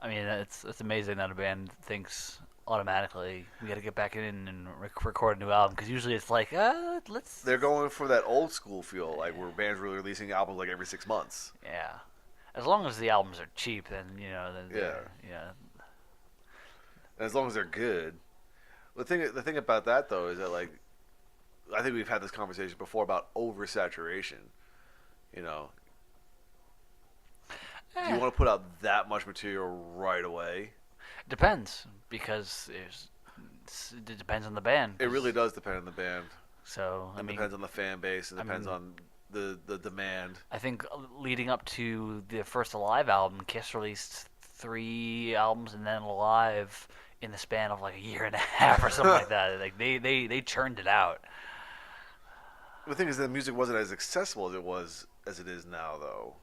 I mean, it's amazing that a band thinks automatically we got to get back in and record a new album, because usually it's like let's. They're going for that old school feel, like where bands were releasing albums like every 6 months. Yeah, as long as the albums are cheap, then Yeah. And as long as they're good. The thing about that though is that, like, I think we've had this conversation before about oversaturation. You know, do you want to put out that much material right away? Depends, because it depends on the band. It really does depend on the band. So It depends on the fan base. It depends on the demand. I think leading up to the first Alive album, Kiss released 3 albums and then Alive in the span of like a year and a half or something like that. Like they churned it out. The thing is, the music wasn't as accessible as it is now, though.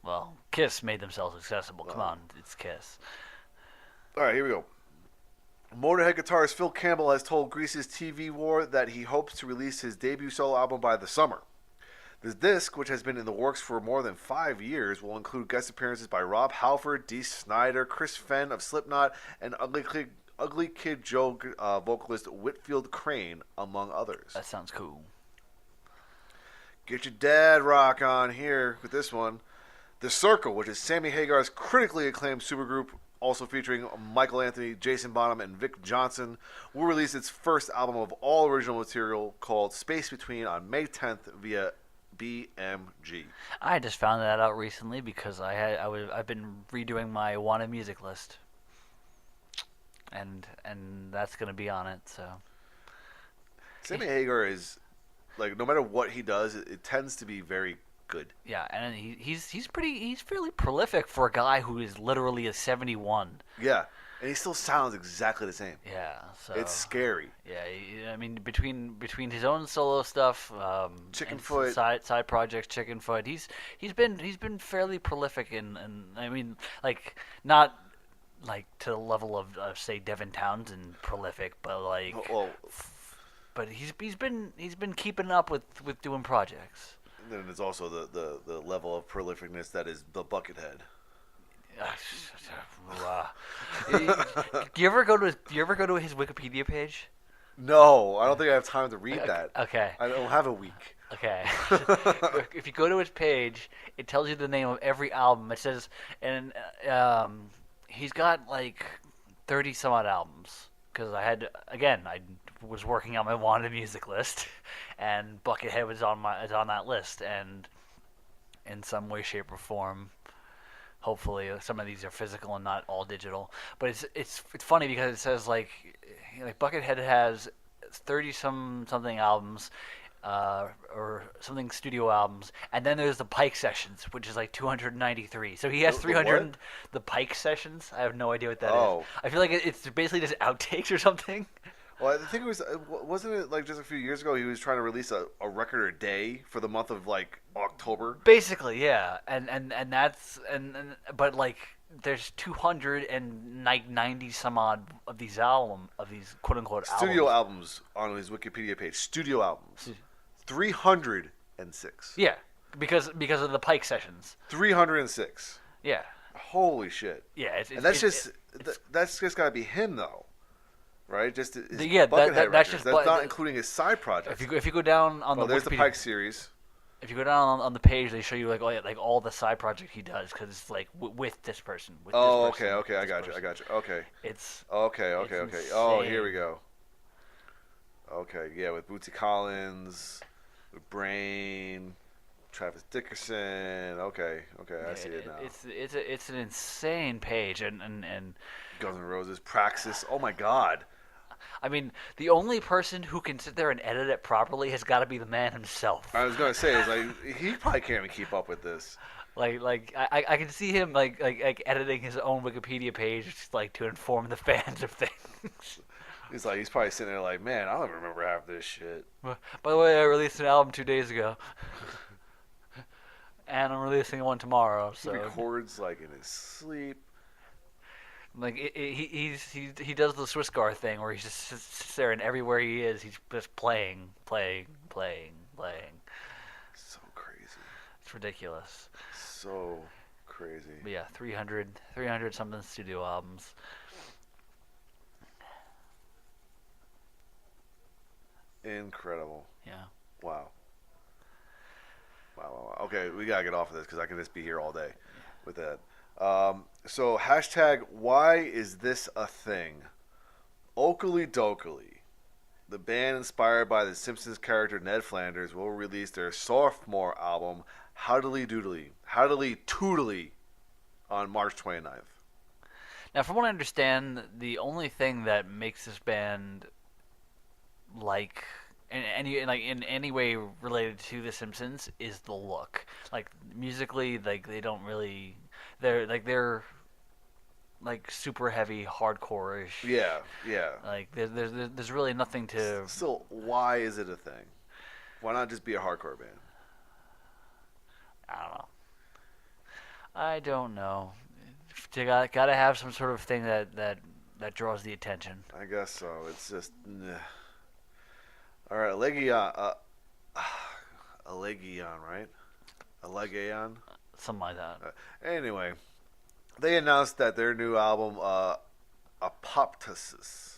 Well, Kiss made themselves accessible. Come on, it's Kiss. All right, here we go. Motorhead guitarist Phil Campbell has told Grease's TV War that he hopes to release his debut solo album by the summer. This disc, which has been in the works for more than 5 years, will include guest appearances by Rob Halford, Dee Snider, Chris Fenn of Slipknot, and Ugly Kid Joe vocalist Whitfield Crane, among others. That sounds cool. Get your dad rock on here with this one. The Circle, which is Sammy Hagar's critically acclaimed supergroup, also featuring Michael Anthony, Jason Bonham, and Vic Johnson, will release its first album of all original material called Space Between on May 10th via BMG. I just found that out recently because I've been redoing my wanted music list, and that's gonna be on it. So Sammy Hagar is like, no matter what he does, it tends to be very good. Yeah, and he's fairly prolific for a guy who is literally a 71. Yeah, and he still sounds exactly the same. Yeah, so It's scary. Yeah, I mean between his own solo stuff, Chickenfoot, side projects, Chickenfoot, he's been fairly prolific and I mean like not like to the level of say Devin Townsend prolific, but like but he's been keeping up with doing projects. And then there's also the level of prolificness that is the Buckethead. Do you ever go to his Wikipedia page? No, I don't think I have time to read that. Okay. I don't have a week. Okay. If you go to his page, it tells you the name of every album. It says, and he's got like 30 some odd albums. Because I was working on my wanted music list, and Buckethead was on that list, and in some way, shape, or form, hopefully some of these are physical and not all digital. But it's funny because it says like Buckethead has 30 something albums, or something studio albums, and then there's the Pike Sessions, which is like 293. So he has 300. The Pike Sessions. I have no idea what that is. I feel like it's basically just outtakes or something. Well, I think it wasn't it like just a few years ago he was trying to release a record a day for the month of like October. Basically, yeah, and that's but like there's 290 some odd of these quote unquote studio albums on his Wikipedia page. Studio albums, 306. Yeah, because of the Pike Sessions. 306. Yeah. Holy shit. Yeah, that's just gotta be him though. Right, just that's just not including his side projects. If you go down on there's the Pike series. If you go down on the page, they show you like all the side project he does because it's like with this person. Okay, I got you. Okay. It's okay. Insane. Oh, here we go. Okay, yeah, with Bootsy Collins, with Brain, Travis Dickerson. Okay, I see it now. It's an insane page and Guns N' Roses, Praxis. Oh my God. I mean, the only person who can sit there and edit it properly has got to be the man himself. I was gonna say, is like he probably can't even keep up with this. Like I can see him like editing his own Wikipedia page just like to inform the fans of things. He's probably sitting there like, man, I don't even remember half this shit. By the way, I released an album 2 days ago, and I'm releasing one tomorrow. So he records like in his sleep. Like he does the Swiss Guard thing where he just sits there and everywhere he is, he's just playing. So crazy. It's ridiculous. So crazy. But yeah, 300 something studio albums. Incredible. Yeah. Wow. Okay, we gotta get off of this because I can just be here all day with that. So hashtag why is this a thing? Oakley Dokley, the band inspired by the Simpsons character Ned Flanders, will release their sophomore album Howdily Toodly on March 29th. Now, from what I understand, the only thing that makes this band like in any way related to The Simpsons is the look. Like musically, like they don't really, they're like super heavy, hardcore-ish. Yeah, yeah. Like there's really nothing to. Still, why is it a thing? Why not just be a hardcore band? I don't know. I don't know. You gotta have some sort of thing that draws the attention. I guess so. It's just. All right, Allegion, right? Allegion? Something like that. Anyway, they announced that their new album, Apoptosis,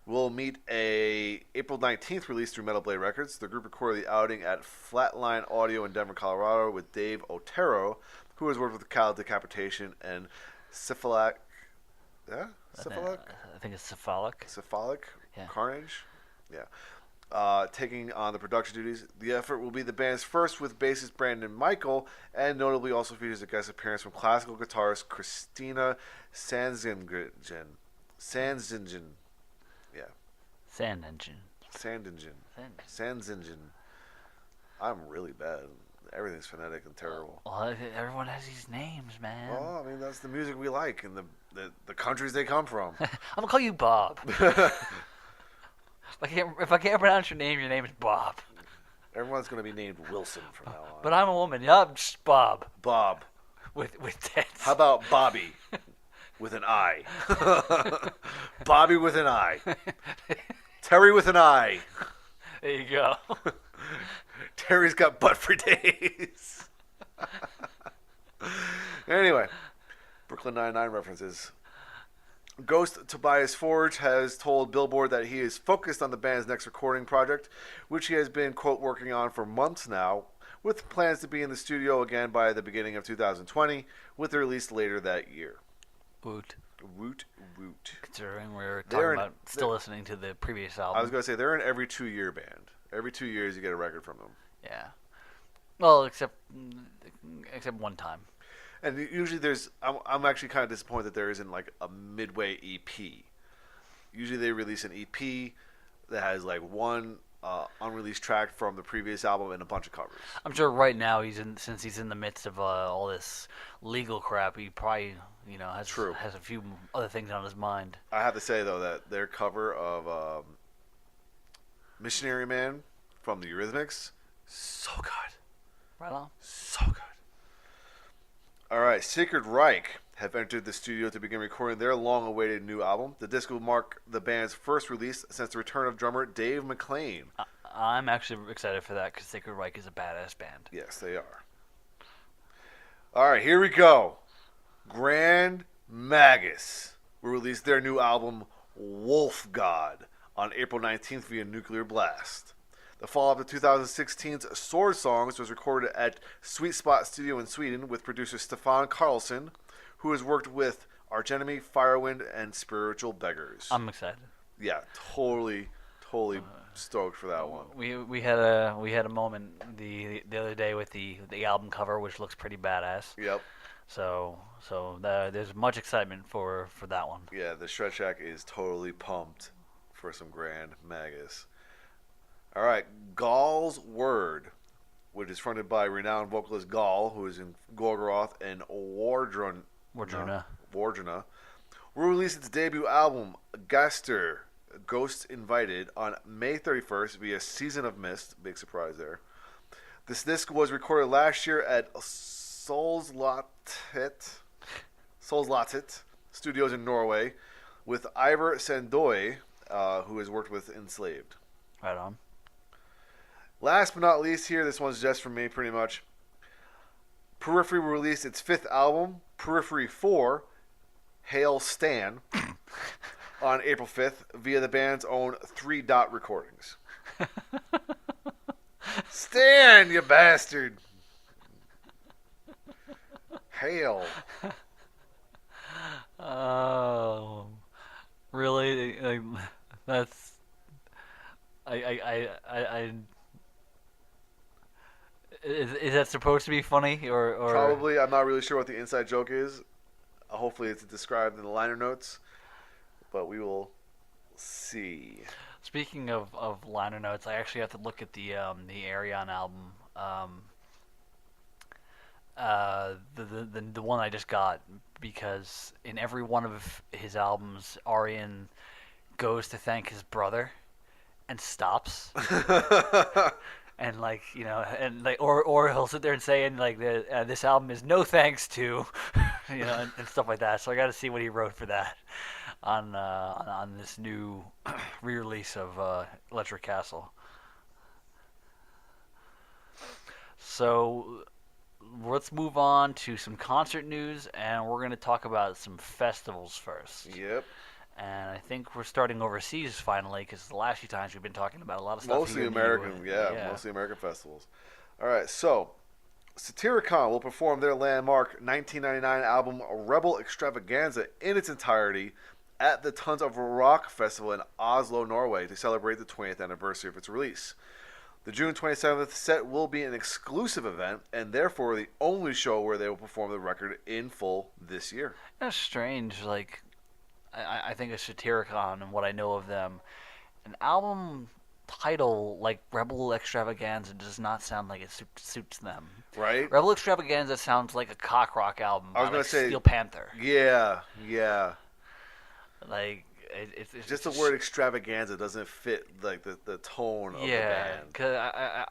will meet a April 19th release through Metal Blade Records. The group recorded the outing at Flatline Audio in Denver, Colorado with Dave Otero, who has worked with Cal Decapitation and Syphilic. Yeah? Syphilic? I think it's Cephalic. Cephalic? Yeah. Carnage? Yeah. Taking on the production duties. The effort will be the band's first with bassist Brandon Michael, and notably also features a guest appearance from classical guitarist Christina Sanzingen. Yeah. Sanzingen. I'm really bad. Everything's phonetic and terrible. Well, everyone has these names, man. Well, I mean, that's the music we like and the countries they come from. I'm gonna call you Bob. If I can't pronounce your name is Bob. Everyone's going to be named Wilson from now on. But I'm a woman. Yup, just Bob. Bob. With tits. How about Bobby? With an I. Bobby with an I. Terry with an I. There you go. Terry's got butt for days. Anyway, Brooklyn Nine-Nine references. Ghost Tobias Forge has told Billboard that he is focused on the band's next recording project, which he has been, quote, working on for months now, with plans to be in the studio again by the beginning of 2020, with the release later that year. Woot. Woot, woot. Considering we're talking about still listening to the previous album. I was going to say, they're an every 2-year band. Every 2 years you get a record from them. Yeah. Well, except one time. And usually I'm actually kind of disappointed that there isn't like a midway EP. Usually they release an EP that has like one unreleased track from the previous album and a bunch of covers. I'm sure right now since he's in the midst of all this legal crap, he probably has a few other things on his mind. I have to say though that their cover of Missionary Man from the Eurythmics, so good. Right on. So good. All right, Sacred Reich have entered the studio to begin recording their long-awaited new album. The disc will mark the band's first release since the return of drummer Dave McClain. I'm actually excited for that because Sacred Reich is a badass band. Yes, they are. All right, here we go. Grand Magus will release their new album, Wolf God, on April 19th via Nuclear Blast. The follow-up to 2016's Sword Songs was recorded at Sweet Spot Studio in Sweden with producer Stefan Karlsson, who has worked with Arch Enemy, Firewind, and Spiritual Beggars. I'm excited. Yeah, totally stoked for that one. We had a moment the other day with the album cover, which looks pretty badass. Yep. So there's much excitement for that one. Yeah, the Shred Shack is totally pumped for some Grand Magus. All right, Gall's Word, which is fronted by renowned vocalist Gall, who is in Gorgoroth and Wardruna, will release its debut album, Gaster, Ghosts Invited, on May 31st via Season of Mist. Big surprise there. This disc was recorded last year at Solslatit Studios in Norway with Ivar Sandoy, who has worked with Enslaved. Right on. Last but not least here, this one's just for me pretty much. Periphery will release its 5th album, Periphery 4, Hail Stan, on April 5th via the band's own 3 Dot Recordings. Stan, you bastard! Hail. Oh, really? Like, that's I Is that supposed to be funny or Probably. I'm not really sure what the inside joke is. Hopefully it's described in the liner notes, but we will see. Speaking of liner notes, I actually have to look at the Arion album. The one I just got, because in every one of his albums, Arion goes to thank his brother and stops. And like, you know, and like, or he'll sit there and say, and like, this album is no thanks to, you know, and stuff like that. So I got to see what he wrote for that on this new re-release of Electric Castle. So let's move on to some concert news, and we're going to talk about some festivals first. Yep. And I think we're starting overseas finally, because the last few times we've been talking about a lot of stuff Mostly here in the American, US. mostly American festivals. All right, so Satyricon will perform their landmark 1999 album Rebel Extravaganza in its entirety at the Tons of Rock Festival in Oslo, Norway, to celebrate the 20th anniversary of its release. The June 27th set will be an exclusive event, and therefore the only show where they will perform the record in full this year. That's strange. Like, I think of Satyricon and what I know of them. An album title like Rebel Extravaganza does not sound like it suits them. Right? Rebel Extravaganza sounds like a cock rock album. I was by, gonna say Steel Panther. Yeah. Like it's Just the word extravaganza doesn't fit like the tone of the band. Cause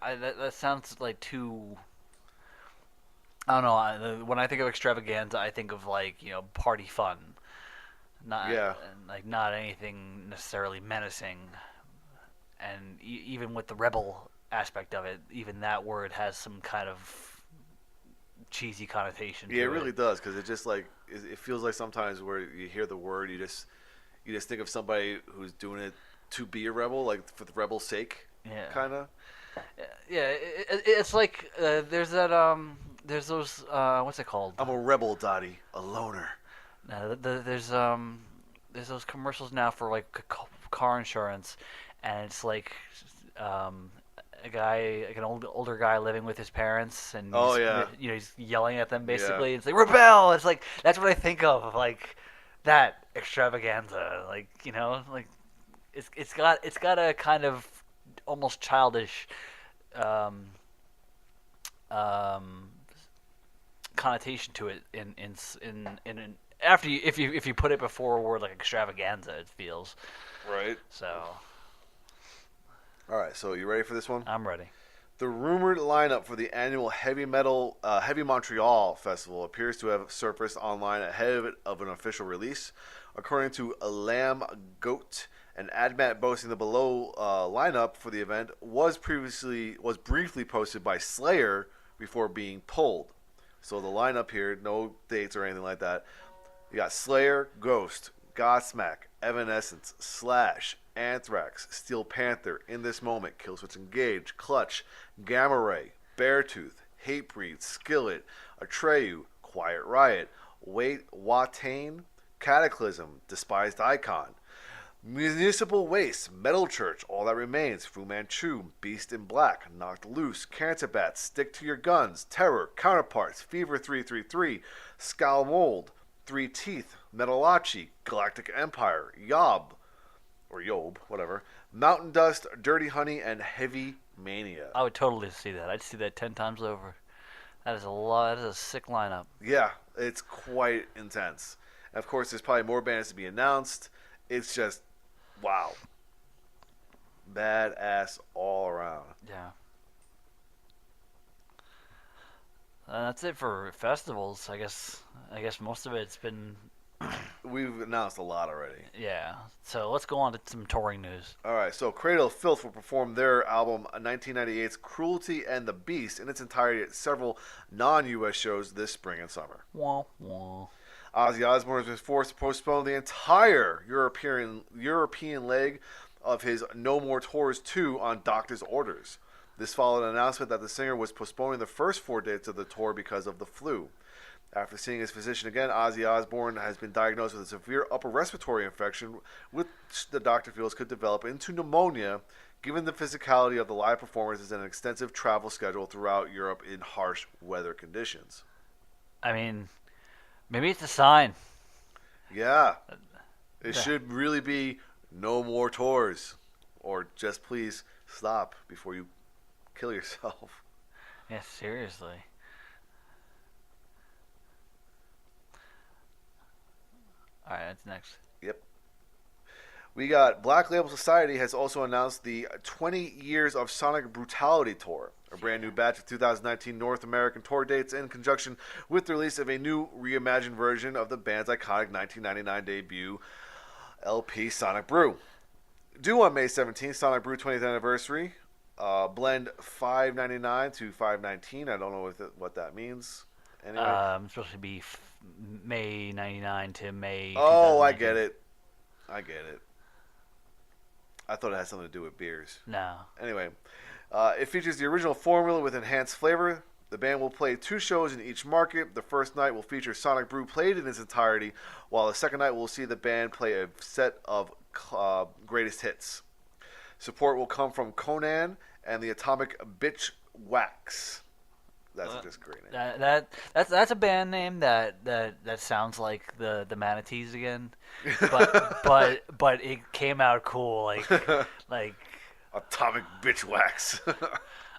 that sounds like too. I don't know. When I think of extravaganza, I think of like, you know, party fun. Not anything necessarily menacing. And even with the rebel aspect of it, even that word has some kind of cheesy connotation. Yeah, it really does, because it just like it feels like sometimes where you hear the word, you just think of somebody who's doing it to be a rebel, like for the rebel's sake. Yeah. Kind of. Yeah, it's like there's that there's those what's it called? I'm a rebel, Dottie, a loner. There's those commercials now for like car insurance, and it's like a guy, like an older guy living with his parents, and you know, he's yelling at them basically. Yeah. It's like rebel. It's like that's what I think of, like that extravaganza. Like, you know, like it's got a kind of almost childish connotation to it in after you, if you put it before a word like extravaganza, it feels right. So all right, so you ready for this one? I'm ready. The rumored lineup for the annual Heavy Montreal Festival appears to have surfaced online ahead of an official release. According to Lamb Goat, an AdMat boasting the below lineup for the event was briefly posted by Slayer before being pulled. So the lineup here, no dates or anything like that. You got Slayer, Ghost, Godsmack, Evanescence, Slash, Anthrax, Steel Panther, In This Moment, Killswitch Engage, Clutch, Gamma Ray, Beartooth, Hatebreed, Skillet, Atreyu, Quiet Riot, Watain, Cataclysm, Despised Icon, Municipal Waste, Metal Church, All That Remains, Fu Manchu, Beast in Black, Knocked Loose, Cancer Bats, Stick to Your Guns, Terror, Counterparts, Fever 333, Scowl Mold, Three Teeth, Metalachi, Galactic Empire, Yob, whatever, Mountain Dust, Dirty Honey, and Heavy Mania. I would totally see that. I'd see that 10 times over. That is a lot. That is a sick lineup. Yeah, it's quite intense. And of course, there's probably more bands to be announced. It's just, wow. Badass all around. Yeah. That's it for festivals. I guess most of it's been. We've announced a lot already. Yeah. So let's go on to some touring news. All right. So Cradle of Filth will perform their album 1998's Cruelty and the Beast in its entirety at several non-U.S. shows this spring and summer. Wah, wah. Ozzy Osbourne has been forced to postpone the entire European leg of his No More Tours 2 on doctor's orders. This followed an announcement that the singer was postponing the first 4 dates of the tour because of the flu. After seeing his physician again, Ozzy Osbourne has been diagnosed with a severe upper respiratory infection, which the doctor feels could develop into pneumonia, given the physicality of the live performances and an extensive travel schedule throughout Europe in harsh weather conditions. I mean, maybe it's a sign. Yeah. It should really be no more tours. or just please stop before you kill yourself. Yeah, seriously. All right, that's next. Yep. We got Black Label Society has also announced the 20 Years of Sonic Brutality Tour, a brand new batch of 2019 North American tour dates in conjunction with the release of a new reimagined version of the band's iconic 1999 debut LP Sonic Brew. Due on May 17th, Sonic Brew 20th anniversary, blend $5.99 to $5.19. I don't know what that means. Anyway. It's supposed to be May 99 to May. Oh, I 2019. get it. I thought it had something to do with beers. No. Anyway, it features the original formula with enhanced flavor. The band will play 2 shows in each market. The first night will feature Sonic Brew played in its entirety, while the second night will see the band play a set of greatest hits. Support will come from Conan and the Atomic Bitch Wax. That's just a great name. That's a band name that sounds like the Manatees again, but it came out cool like Atomic Bitch Wax.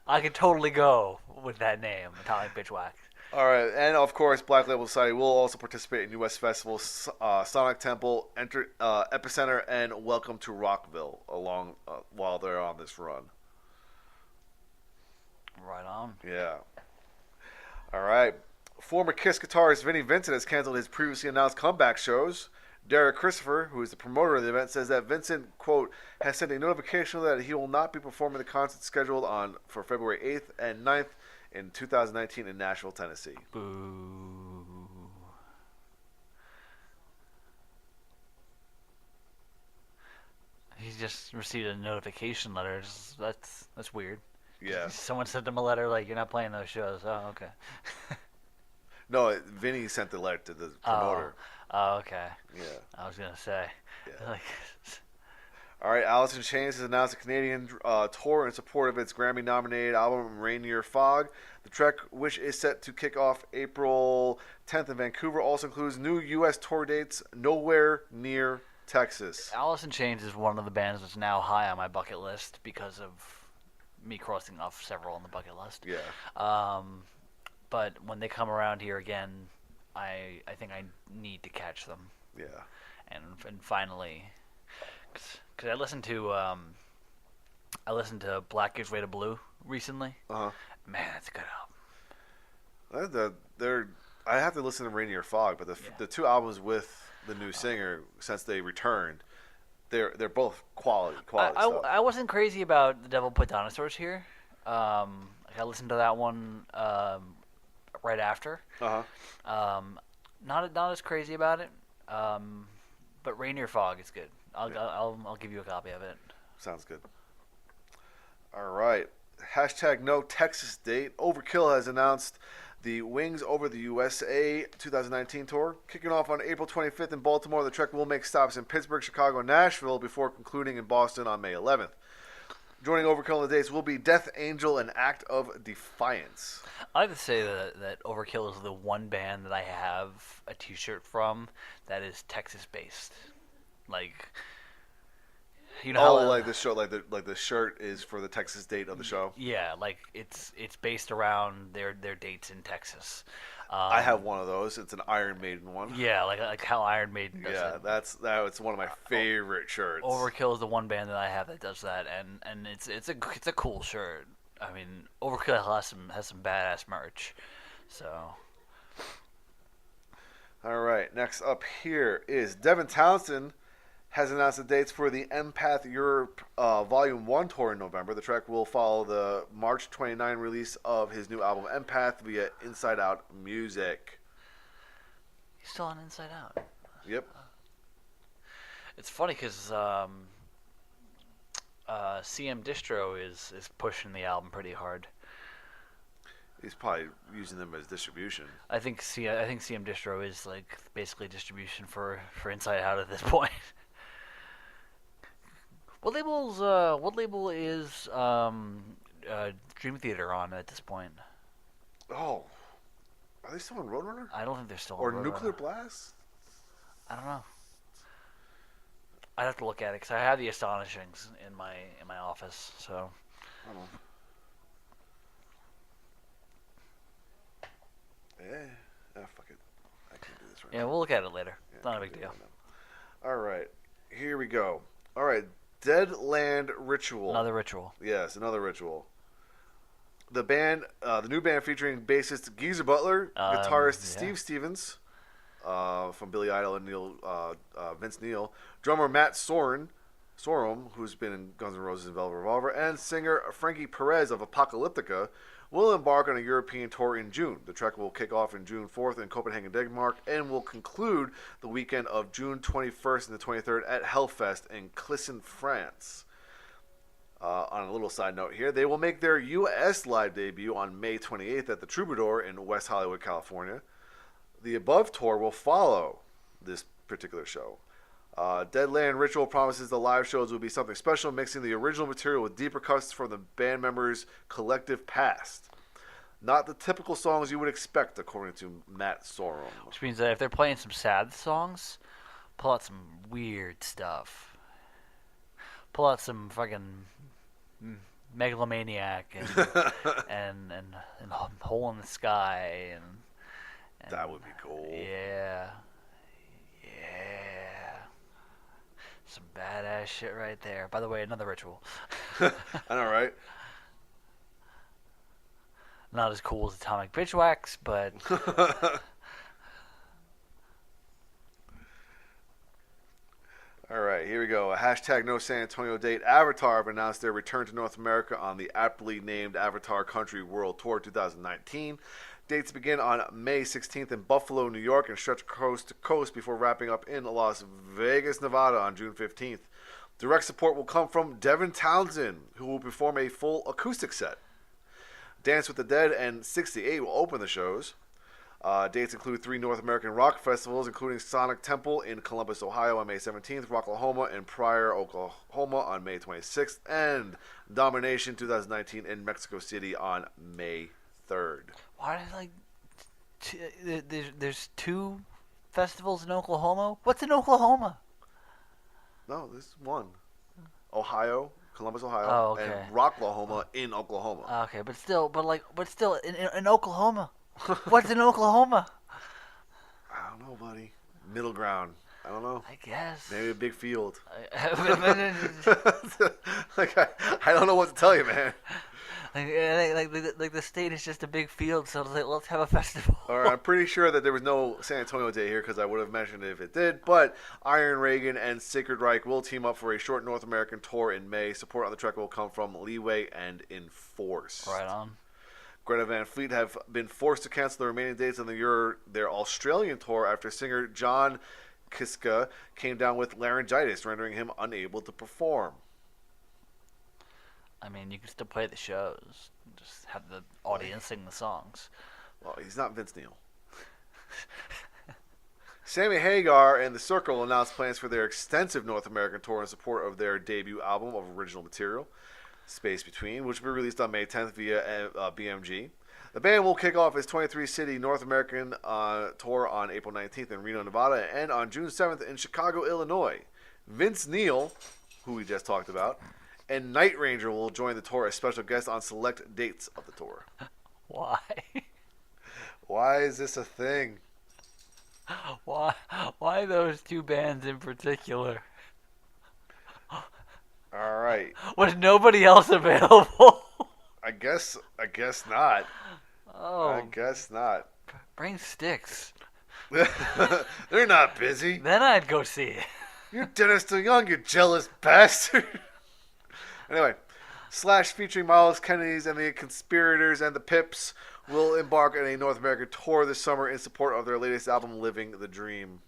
I could totally go with that name, Atomic Bitch Wax. All right, and of course, Black Label Society will also participate in U.S. festivals, Sonic Temple, Epicenter, and Welcome to Rockville while they're on this run. Right on. Yeah. All right. Former Kiss guitarist Vinnie Vincent has canceled his previously announced comeback shows. Derek Christopher, who is the promoter of the event, says that Vincent, quote, has sent a notification that he will not be performing the concert scheduled for February 8th and 9th in 2019 in Nashville, Tennessee. Boo. He just received a notification letter. That's weird. Yeah. Someone sent him a letter like, you're not playing those shows. Oh, okay. No, Vinny sent the letter to the promoter. Oh, okay. Yeah. I was going to say. Yeah. Like, All right, Alice in Chains has announced a Canadian tour in support of its Grammy-nominated album Rainier Fog. The trek, which is set to kick off April 10th in Vancouver, also includes new U.S. tour dates nowhere near Texas. Alice in Chains is one of the bands that's now high on my bucket list because of me crossing off several on the bucket list. Yeah. But when they come around here again, I think I need to catch them. Yeah. And finally, because I listened to Black Gives Way to Blue recently. Uh-huh. Man, that's a good album. I have to listen to Rainier Fog, but the 2 albums with the new singer since they returned, they're both quality stuff. I wasn't crazy about The Devil Put Dinosaurs here. I listened to that one right after. Uh-huh. Not as crazy about it. But Rainier Fog is good. I'll give you a copy of it. Sounds good. All right. # no Texas date. Overkill has announced the Wings Over the USA 2019 tour. Kicking off on April 25th in Baltimore, the trek will make stops in Pittsburgh, Chicago, and Nashville before concluding in Boston on May 11th. Joining Overkill on the dates will be Death Angel and Act of Defiance. I have to say that Overkill is the one band that I have a T-shirt from that is Texas-based. Like, you know, like the show, like the shirt is for the Texas date of the show. Yeah, like it's based around their dates in Texas. I have one of those. It's an Iron Maiden one. Yeah, like how Iron Maiden does it. Yeah, it's one of my favorite shirts. Overkill is the one band that I have that does that, and it's a cool shirt. I mean, Overkill has some badass merch. So. All right, next up here is Devin Townsend has announced the dates for the Empath Europe Volume 1 tour in November. The track will follow the March 29 release of his new album Empath via Inside Out Music. He's still on Inside Out. Yep. It's funny because CM Distro is pushing the album pretty hard. He's probably using them as distribution. I think CM Distro is like basically distribution for Inside Out at this point. What label is Dream Theater on at this point? Oh, are they still on Roadrunner? I don't think they're still or on Roadrunner. Nuclear Blast? I don't know. I'd have to look at it because I have the Astonishings in my office. So. I don't know. Fuck it. I can't do this right now. Yeah, we'll look at it later. Yeah, It's not a I big can't do deal. it right now. All right, here we go. All right, Dead Land Ritual. Another ritual. Yes, another ritual. The band, the new band featuring bassist Geezer Butler, guitarist Steve Stevens, from Billy Idol and Vince Neil, drummer Matt Sorum, who's been in Guns N' Roses and Velvet Revolver, and singer Frankie Perez of Apocalyptica, will embark on a European tour in June. The trek will kick off in June 4th in Copenhagen, Denmark, and will conclude the weekend of June 21st and the 23rd at Hellfest in Clisson, France. On a little side note here, they will make their U.S. live debut on May 28th at the Troubadour in West Hollywood, California. The above tour will follow this particular show. Deadland Ritual promises the live shows will be something special, mixing the original material with deeper cuts from the band members' collective past. Not the typical songs you would expect, according to Matt Sorum. Which means that if they're playing some sad songs, pull out some weird stuff. Pull out some fucking Megalomaniac and Hole in the Sky and That would be cool. Yeah. Some badass shit right there. By the way, another ritual. I know, right? Not as cool as Atomic Bitchwax, but All right, here we go. A hashtag no San Antonio date. Avatar have announced their return to North America on the aptly named Avatar Country World Tour 2019. Dates begin on May 16th in Buffalo, New York, and stretch coast to coast before wrapping up in Las Vegas, Nevada on June 15th. Direct support will come from Devin Townsend, who will perform a full acoustic set. Dance with the Dead and 68 will open the shows. Dates include 3 North American rock festivals, including Sonic Temple in Columbus, Ohio on May 17th, Rocklahoma and Pryor, Oklahoma on May 26th, and Domination 2019 in Mexico City on May 3rd. why did there's 2 festivals in Oklahoma? What's in Oklahoma? No, this is one. Ohio, Columbus, Ohio, Oh, okay. and Rocklahoma in Oklahoma. Okay, but still in Oklahoma. What's in Oklahoma? I don't know, buddy. Middle ground. I don't know. I guess. Maybe a big field. Like I don't know what to tell you, man. the state is just a big field, so let's have a festival. All right, I'm pretty sure that there was no San Antonio Day here because I would have mentioned it if it did. But Iron Reagan and Sacred Reich will team up for a short North American tour in May. Support on the trek will come from Leeway and Enforce. Right on. Greta Van Fleet have been forced to cancel the remaining dates on their Australian tour after singer John Kiska came down with laryngitis, rendering him unable to perform. I mean, you can still play the shows. Just have the audience sing the songs. Well, he's not Vince Neil. Sammy Hagar and The Circle announced plans for their extensive North American tour in support of their debut album of original material, Space Between, which will be released on May 10th via BMG. The band will kick off its 23-city North American tour on April 19th in Reno, Nevada, and on June 7th in Chicago, Illinois. Vince Neil, who we just talked about, and Night Ranger will join the tour as special guests on select dates of the tour. Why? Why is this a thing? Why those 2 bands in particular? All right. Was nobody else available? I guess not. Oh, I guess not. bring sticks. They're not busy. Then I'd go see it. You're Dennis DeYoung, you jealous bastard. Anyway, Slash featuring Miles Kennedy's and the Conspirators and the Pips will embark on a North American tour this summer in support of their latest album, Living the Dream.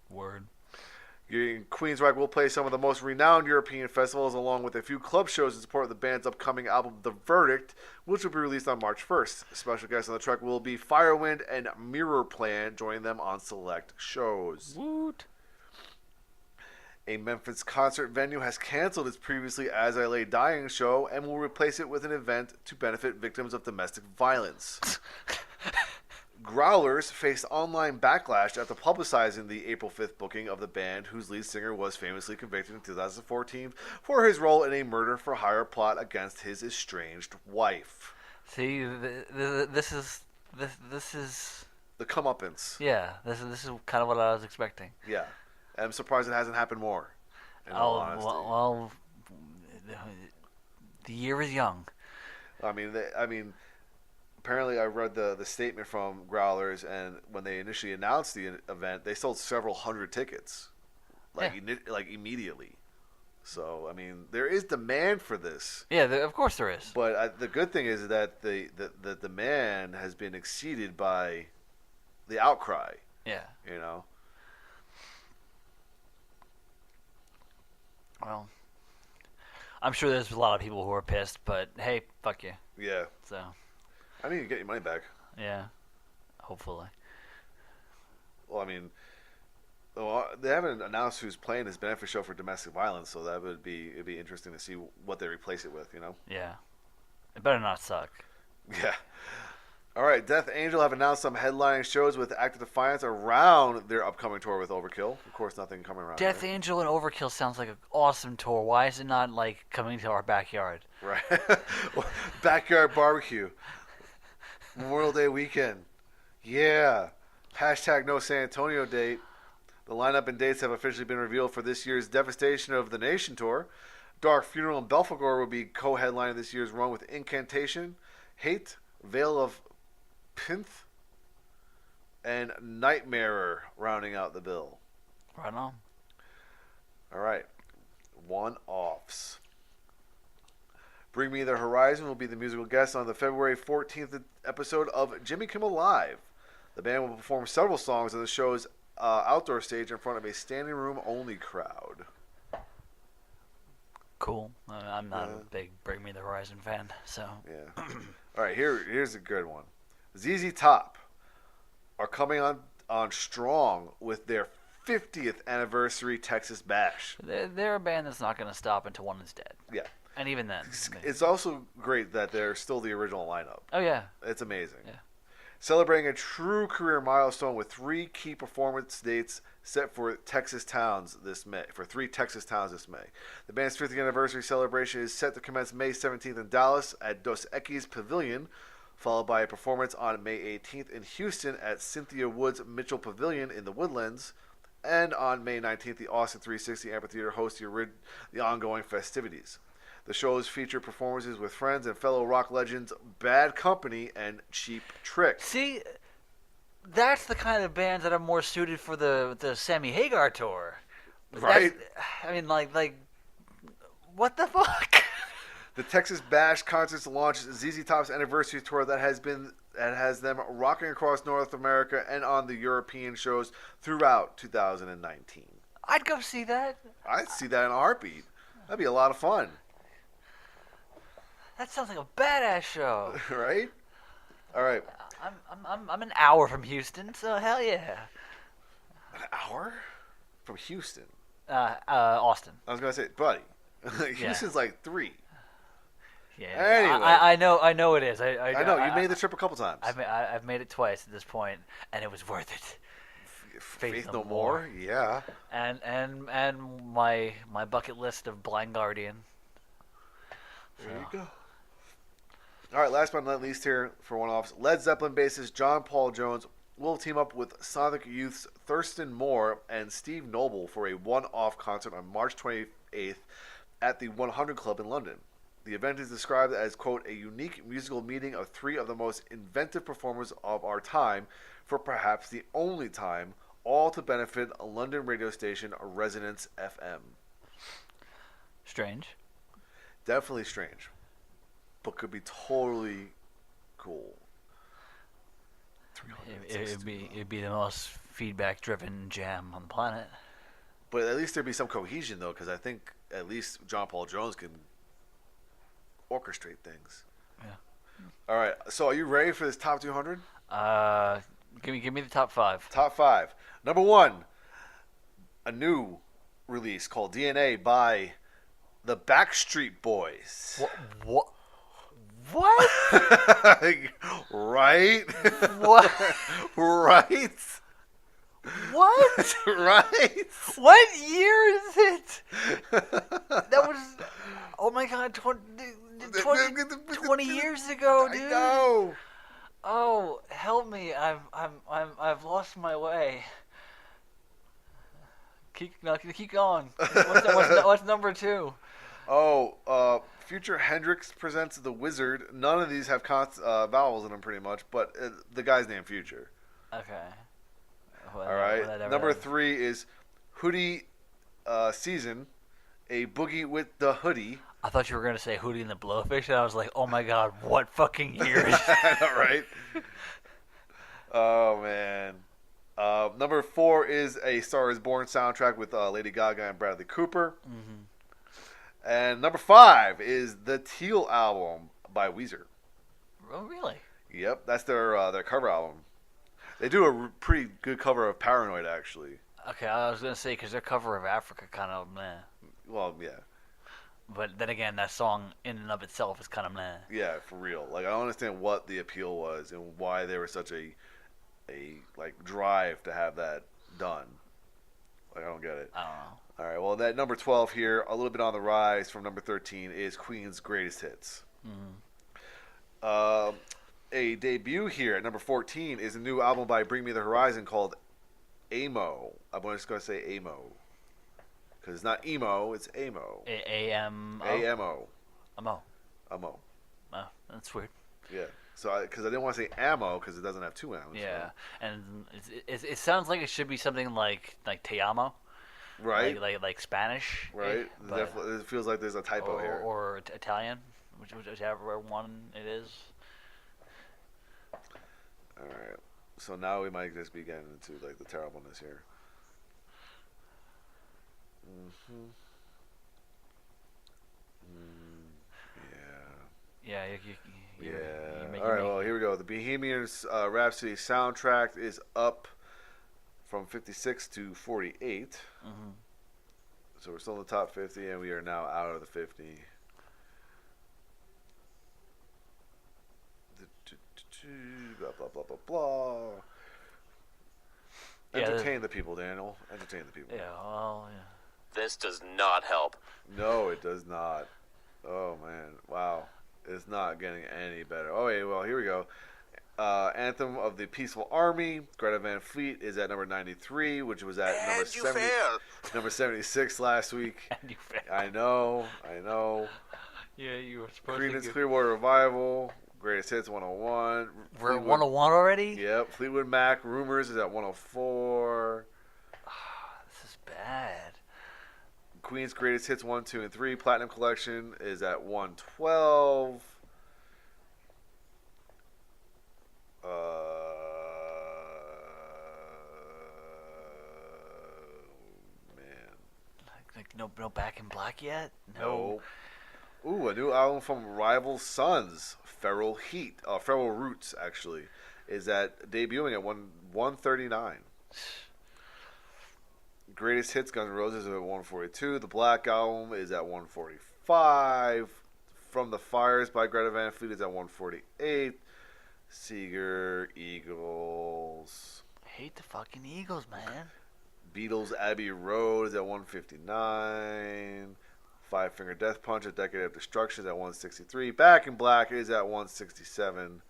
Word. Queensryche will play some of the most renowned European festivals along with a few club shows in support of the band's upcoming album, The Verdict, which will be released on March 1st. Special guests on the trek will be Firewind and Mirror Plan, joining them on select shows. Woot. A Memphis concert venue has canceled its previously As I Lay Dying show and will replace it with an event to benefit victims of domestic violence. Growlers faced online backlash after publicizing the April 5th booking of the band, whose lead singer was famously convicted in 2014 for his role in a murder-for-hire plot against his estranged wife. See, this is The comeuppance. yeah. This is kind of what I was expecting. Yeah. I'm surprised it hasn't happened more, in all honesty. Well, the year is young. I mean, apparently I read the statement from Growlers, and when they initially announced the event, they sold several hundred tickets, like immediately. So I mean, there is demand for this. Yeah, of course there is. But the good thing is that the demand has been exceeded by the outcry. Yeah. You know. Well, I'm sure there's a lot of people who are pissed, but hey, fuck you. Yeah. So. I need to get your money back. Yeah. Hopefully. Well, I mean, they haven't announced who's playing this benefit show for domestic violence, so it'd be interesting to see what they replace it with. You know. Yeah. It better not suck. Yeah. All right, Death Angel have announced some headlining shows with Act of Defiance around their upcoming tour with Overkill. Of course, nothing coming around. Death Angel and Overkill sounds like an awesome tour. Why is it not like coming to our backyard? Right. Backyard barbecue. Memorial Day weekend. Yeah. Hashtag no San Antonio date. The lineup and dates have officially been revealed for this year's Devastation of the Nation tour. Dark Funeral and Belphegor will be co-headlining this year's run with Incantation, Hate, Veil of Pinth, and Nightmarer rounding out the bill. Right on. All right. One-offs. Bring Me the Horizon will be the musical guest on the February 14th episode of Jimmy Kimmel Live. The band will perform several songs on the show's outdoor stage in front of a standing room only crowd. Cool. I'm not a big Bring Me the Horizon fan, so. Yeah. All right, here's a good one. ZZ Top are coming on strong with their 50th anniversary Texas Bash. They're a band that's not going to stop until one is dead. Yeah. And even then. It's also great that they're still the original lineup. Oh, yeah. It's amazing. Yeah. Celebrating a true career milestone with 3 key performance dates set for Texas towns this May. The band's 50th anniversary celebration is set to commence May 17th in Dallas at Dos Equis Pavilion, followed by a performance on May 18th in Houston at Cynthia Woods Mitchell Pavilion in the Woodlands, and on May 19th, the Austin 360 Amphitheater hosts the ongoing festivities. The shows feature performances with friends and fellow rock legends Bad Company and Cheap Trick. See, that's the kind of bands that are more suited for the Sammy Hagar tour. Right? I mean, like, what the fuck? The Texas Bash concerts launch ZZ Top's anniversary tour that has them rocking across North America and on the European shows throughout 2019. I'd go see that. I'd see that in a heartbeat. That'd be a lot of fun. That sounds like a badass show. Right? All right. I'm an hour from Houston, so hell yeah. An hour from Houston? Austin. I was gonna say, buddy. Houston's like 3. Yeah. Anyway. I know it is. I know you made the trip a couple times. I've made it twice at this point, and it was worth it. Faith No More. Yeah. And my bucket list of Blind Guardian. There you go. All right, last but not least here for one-offs, Led Zeppelin bassist John Paul Jones will team up with Sonic Youth's Thurston Moore and Steve Noble for a one-off concert on March 28th at the 100 Club in London. The event is described as, quote, a unique musical meeting of 3 of the most inventive performers of our time for perhaps the only time, all to benefit a London radio station, Resonance FM. Strange. Definitely strange, but could be totally cool. It'd be the most feedback-driven jam on the planet. But at least there'd be some cohesion, though, because I think at least John Paul Jones can orchestrate things. Yeah. All right. So, are you ready for this top 200? Give me the top 5. Top 5. Number 1, a new release called DNA by the Backstreet Boys. What? Right? What? Right? What? Right? What year is it? That was, oh my God, 20 years ago, dude. I know. Oh, help me! I've lost my way. Keep going. What's number 2? Oh, Future Hendrix presents The Wizard. None of these have vowels in them, pretty much, but the guy's named Future. Okay. All right. Number 3 is Hoodie Season, a boogie with the hoodie. I thought you were gonna say Hootie and the Blowfish, and I was like, oh my God, what fucking year is I know, right? Oh man. Number 4 is a Star Is Born soundtrack with Lady Gaga and Bradley Cooper. Mm-hmm. And number 5 is the Teal album by Weezer. Oh, really? Yep, that's their cover album. They do a pretty good cover of Paranoid, actually. Okay, I was gonna say because their cover of Africa kind of meh. Well, yeah. But then again, that song in and of itself is kind of meh. Yeah, for real. Like, I don't understand what the appeal was and why there was such a like drive to have that done. Like, I don't get it. I don't know. All right, well, that number 12 here, a little bit on the rise from number 13, is Queen's Greatest Hits. Mm-hmm. A debut here at number 14 is a new album by Bring Me the Horizon called Amo. I'm just going to say Amo. Because it's not emo, it's Amo. A-M-O? A-M-O. Amo. Amo. Oh, that's weird. Yeah. So, because I didn't want to say ammo because it doesn't have 2 M's. Yeah, so. And it sounds like it should be something like Te Amo. Right. Like Spanish. Right. Definitely, it feels like there's a typo here. Or Italian, whichever one it is. All right. So now we might just be getting into like the terribleness here. Yeah. Yeah. All right. Well, here we go. The Bohemian Rhapsody soundtrack is up from 56 to 48. Mm-hmm. So we're still in the top 50, and we are now out of the 50. Blah blah blah blah blah. Yeah, Entertain the people, Daniel. Entertain the people. Yeah. Well. Yeah. This does not help. No, it does not. Oh man, wow, it's not getting any better. Oh wait, well here we go. Anthem of the Peaceful Army, Greta Van Fleet is at number 93, which was at number 76 last week. And you failed. I know. Yeah, you were supposed Creedence to. Clearwater Revival, Greatest Hits 101. We're at 101 already? Yep. Fleetwood Mac, Rumors is at 104. This is bad. Queen's Greatest Hits 1, 2, and 3, Platinum Collection is at 112. Man. Like no Back in Black yet? No. Ooh, a new album from Rival Sons, Feral Roots, actually, is debuting at 139. Greatest Hits, Guns N' Roses, is at 142. The Black Album is at 145. From the Fires by Greta Van Fleet is at 148. Seeger, Eagles. I hate the fucking Eagles, man. Beatles, Abbey Road is at 159. Five Finger Death Punch, A Decade of Destruction is at 163. Back in Black is at 167.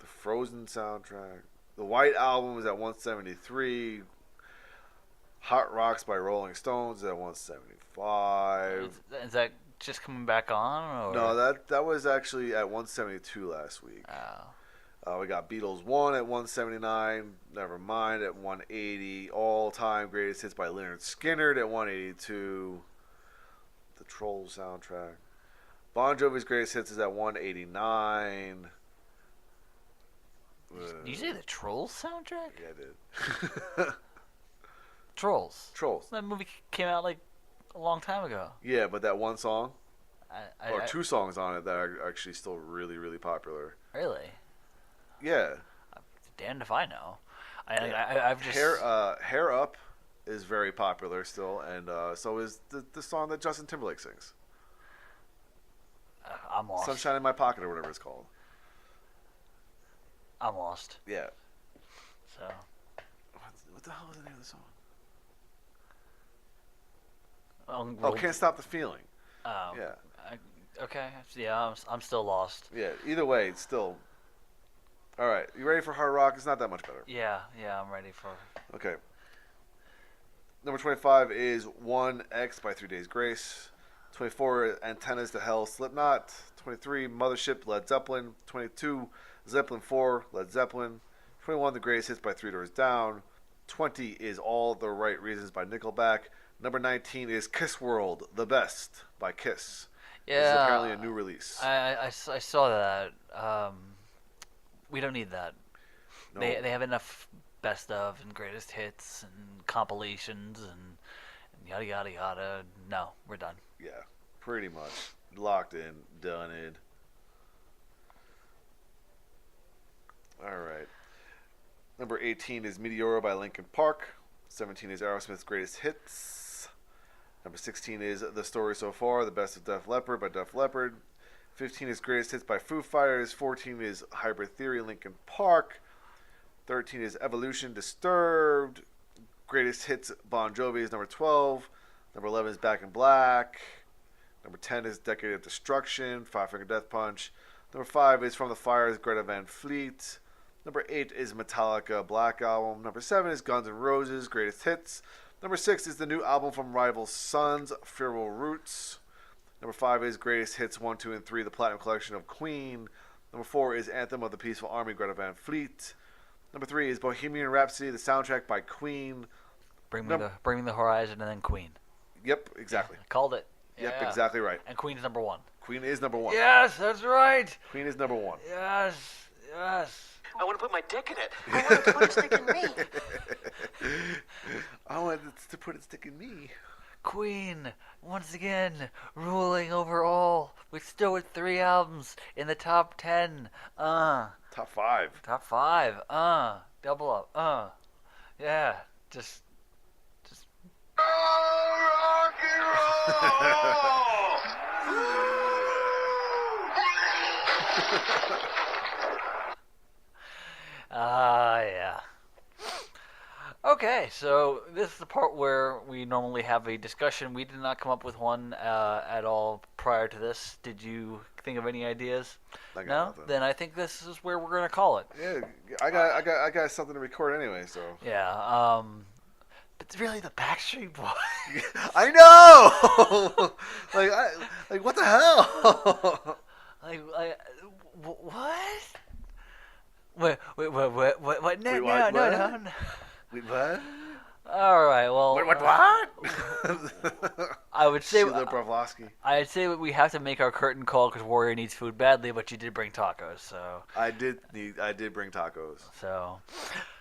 The Frozen soundtrack. The White Album is at 173. Hot Rocks by Rolling Stones is at 175. Is that just coming back on? Or? No, that was actually at 172 last week. Oh. We got Beatles 1 at 179. Nevermind at 180. All-time Greatest Hits by Lynyrd Skynyrd at 182. The Trolls soundtrack. Bon Jovi's Greatest Hits is at 189. Did you say the Trolls soundtrack? Yeah, I did. Trolls. That movie came out like a long time ago. Yeah, but that one song, or I 2 songs on it that are actually still really, really popular. Really? Yeah. Damned if I know. I've just Hair Up is very popular still, and so is the song that Justin Timberlake sings. I'm lost. Sunshine in My Pocket or whatever it's called. I'm lost. Yeah. So. What the hell is the name of the song? Roll- Can't Stop the Feeling. Oh. Yeah. Okay. Yeah, I'm still lost. Yeah. Either way, it's still. All right. You ready for hard rock? It's not that much better. Yeah, I'm ready for. Okay. Number 25 is 1X by 3 Days Grace. 24, Antennas to Hell, Slipknot. 23, Mothership, Led Zeppelin. 22, Zeppelin 4, Led Zeppelin. 21, The Greatest Hits by Three Doors Down. 20 is All the Right Reasons by Nickelback. Number 19 is Kiss World, The Best by Kiss. Yeah. This is apparently a new release. I saw that. We don't need that. No. They have enough best of and greatest hits and compilations and yada yada yada. No, we're done. Yeah, pretty much. Locked in, done it. All right. Number 18 is Meteora by Linkin Park. 17 is Aerosmith's Greatest Hits. Number 16 is The Story So Far, The Best of Def Leppard by Def Leppard. 15 is Greatest Hits by Foo Fighters. 14 is Hybrid Theory, Linkin Park. 13 is Evolution, Disturbed. Greatest Hits, Bon Jovi is number 12. Number 11 is Back in Black. Number 10 is Decade of Destruction, Five Finger Death Punch. Number 5 is From the Fires, Greta Van Fleet. Number 8 is Metallica, Black Album. Number 7 is Guns N' Roses, Greatest Hits. Number 6 is the new album from Rival Sons, Feral Roots. Number 5 is Greatest Hits 1, 2, and 3, The Platinum Collection of Queen. Number 4 is Anthem of the Peaceful Army, Greta Van Fleet. Number 3 is Bohemian Rhapsody, the soundtrack by Queen. Bring me the Horizon and then Queen. Yep, exactly. I called it. Yep, Yeah. exactly right. And Queen's number 1. Queen is number 1. Yes, that's right. Queen is number 1. Yes. I want to put my dick in it. I want to put a stick in me. I want to put its stick in me. Queen, once again, ruling over all. We're still with 3 albums in the top 10. Top 5. Top 5. Double up. Yeah, just. Rock and Yeah. Okay, so this is the part where we normally have a discussion. We did not come up with one at all prior to this. Did you think of any ideas? I got No? nothing. Then I think this is where we're going to call it. Yeah, I got something to record anyway, so. Yeah, but it's really the Backstreet Boys. I know. like what the hell? What? Wait, what? No, Wait, no, what? no, What? no. Wait, what? All right, well. What? I would say. Sheila Bravlovsky. I'd say we have to make our curtain call because Warrior needs food badly, but you did bring tacos, so. I did bring tacos.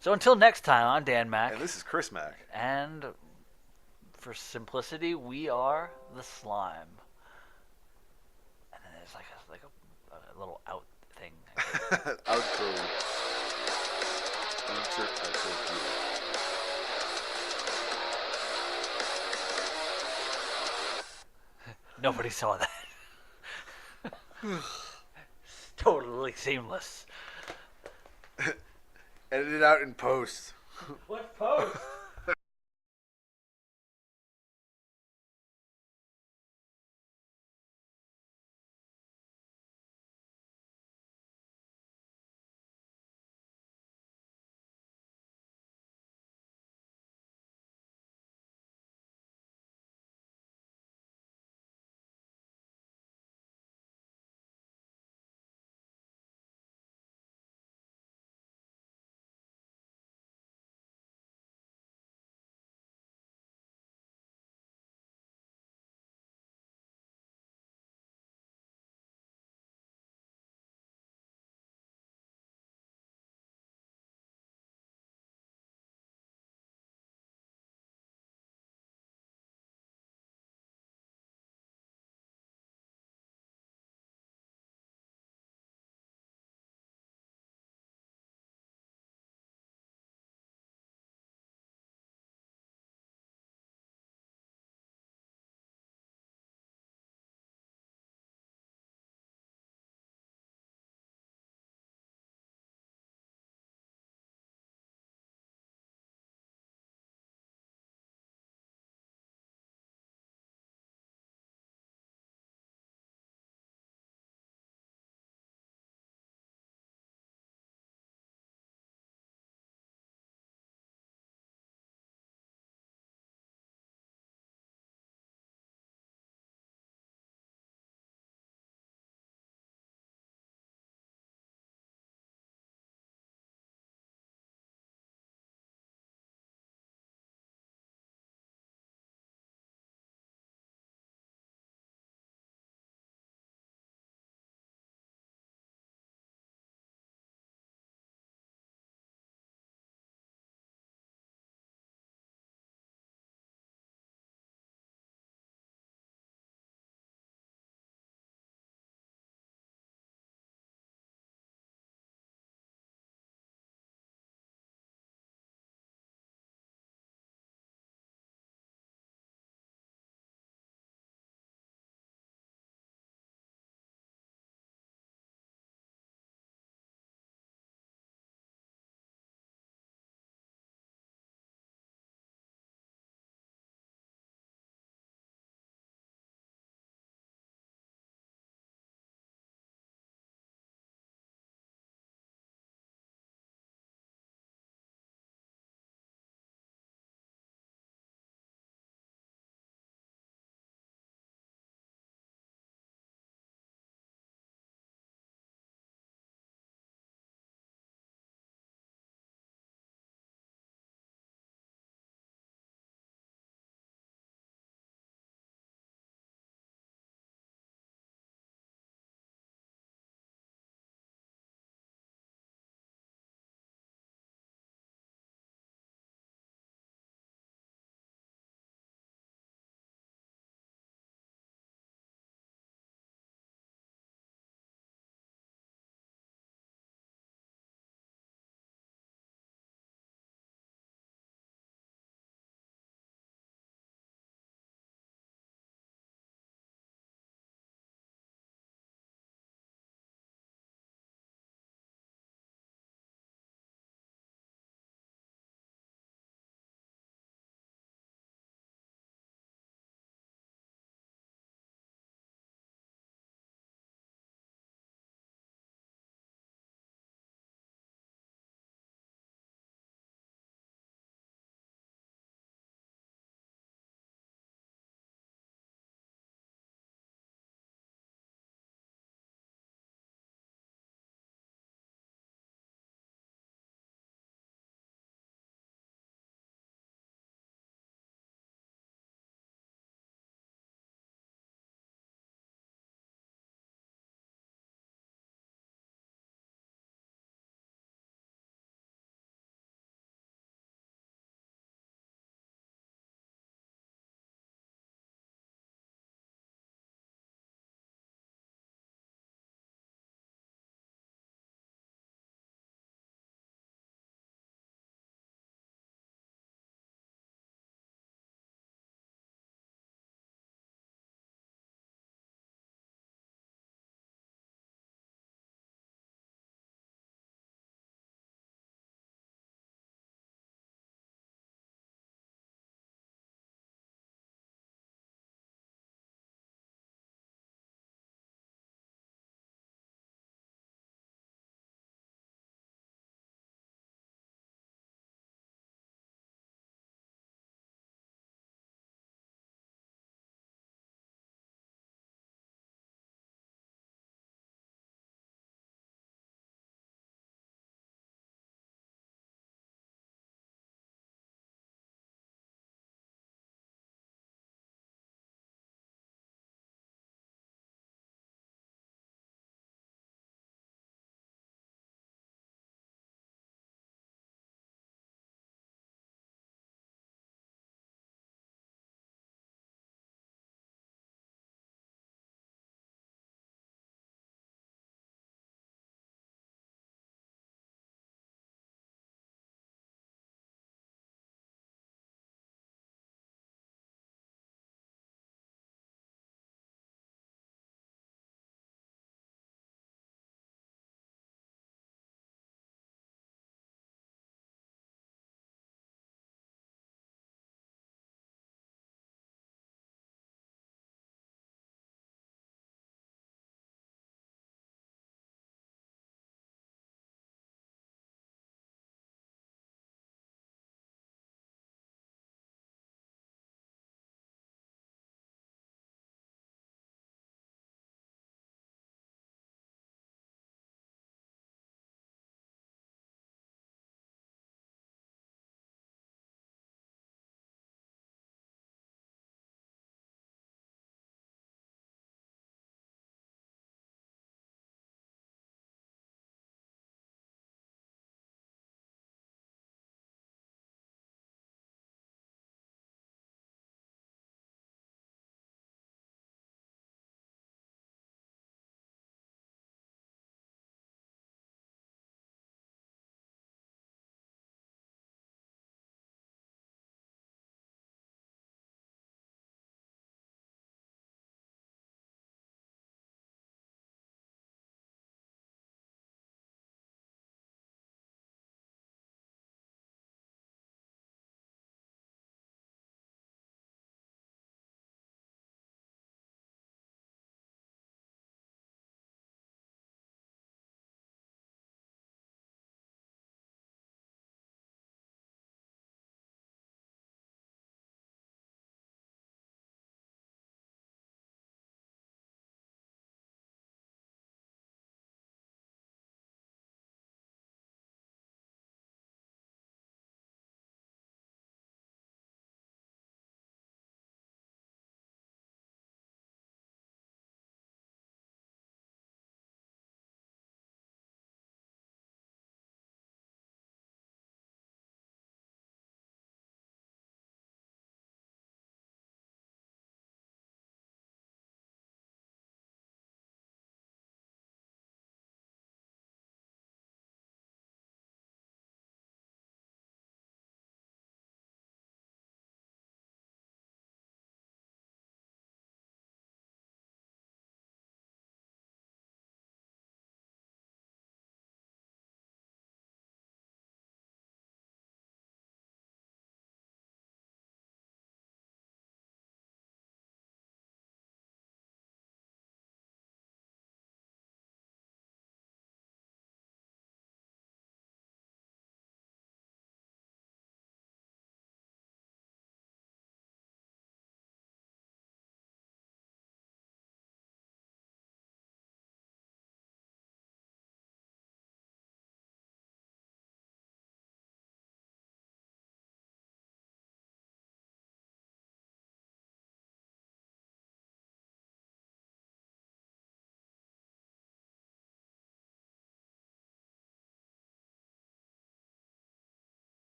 So until next time, I'm Dan Mack. And this is Chris Mack. And for simplicity, we are the Slime. And then there's like a little out thing. Outro. Insert outro here. Nobody saw that. Totally seamless. Edit it out in post. What post?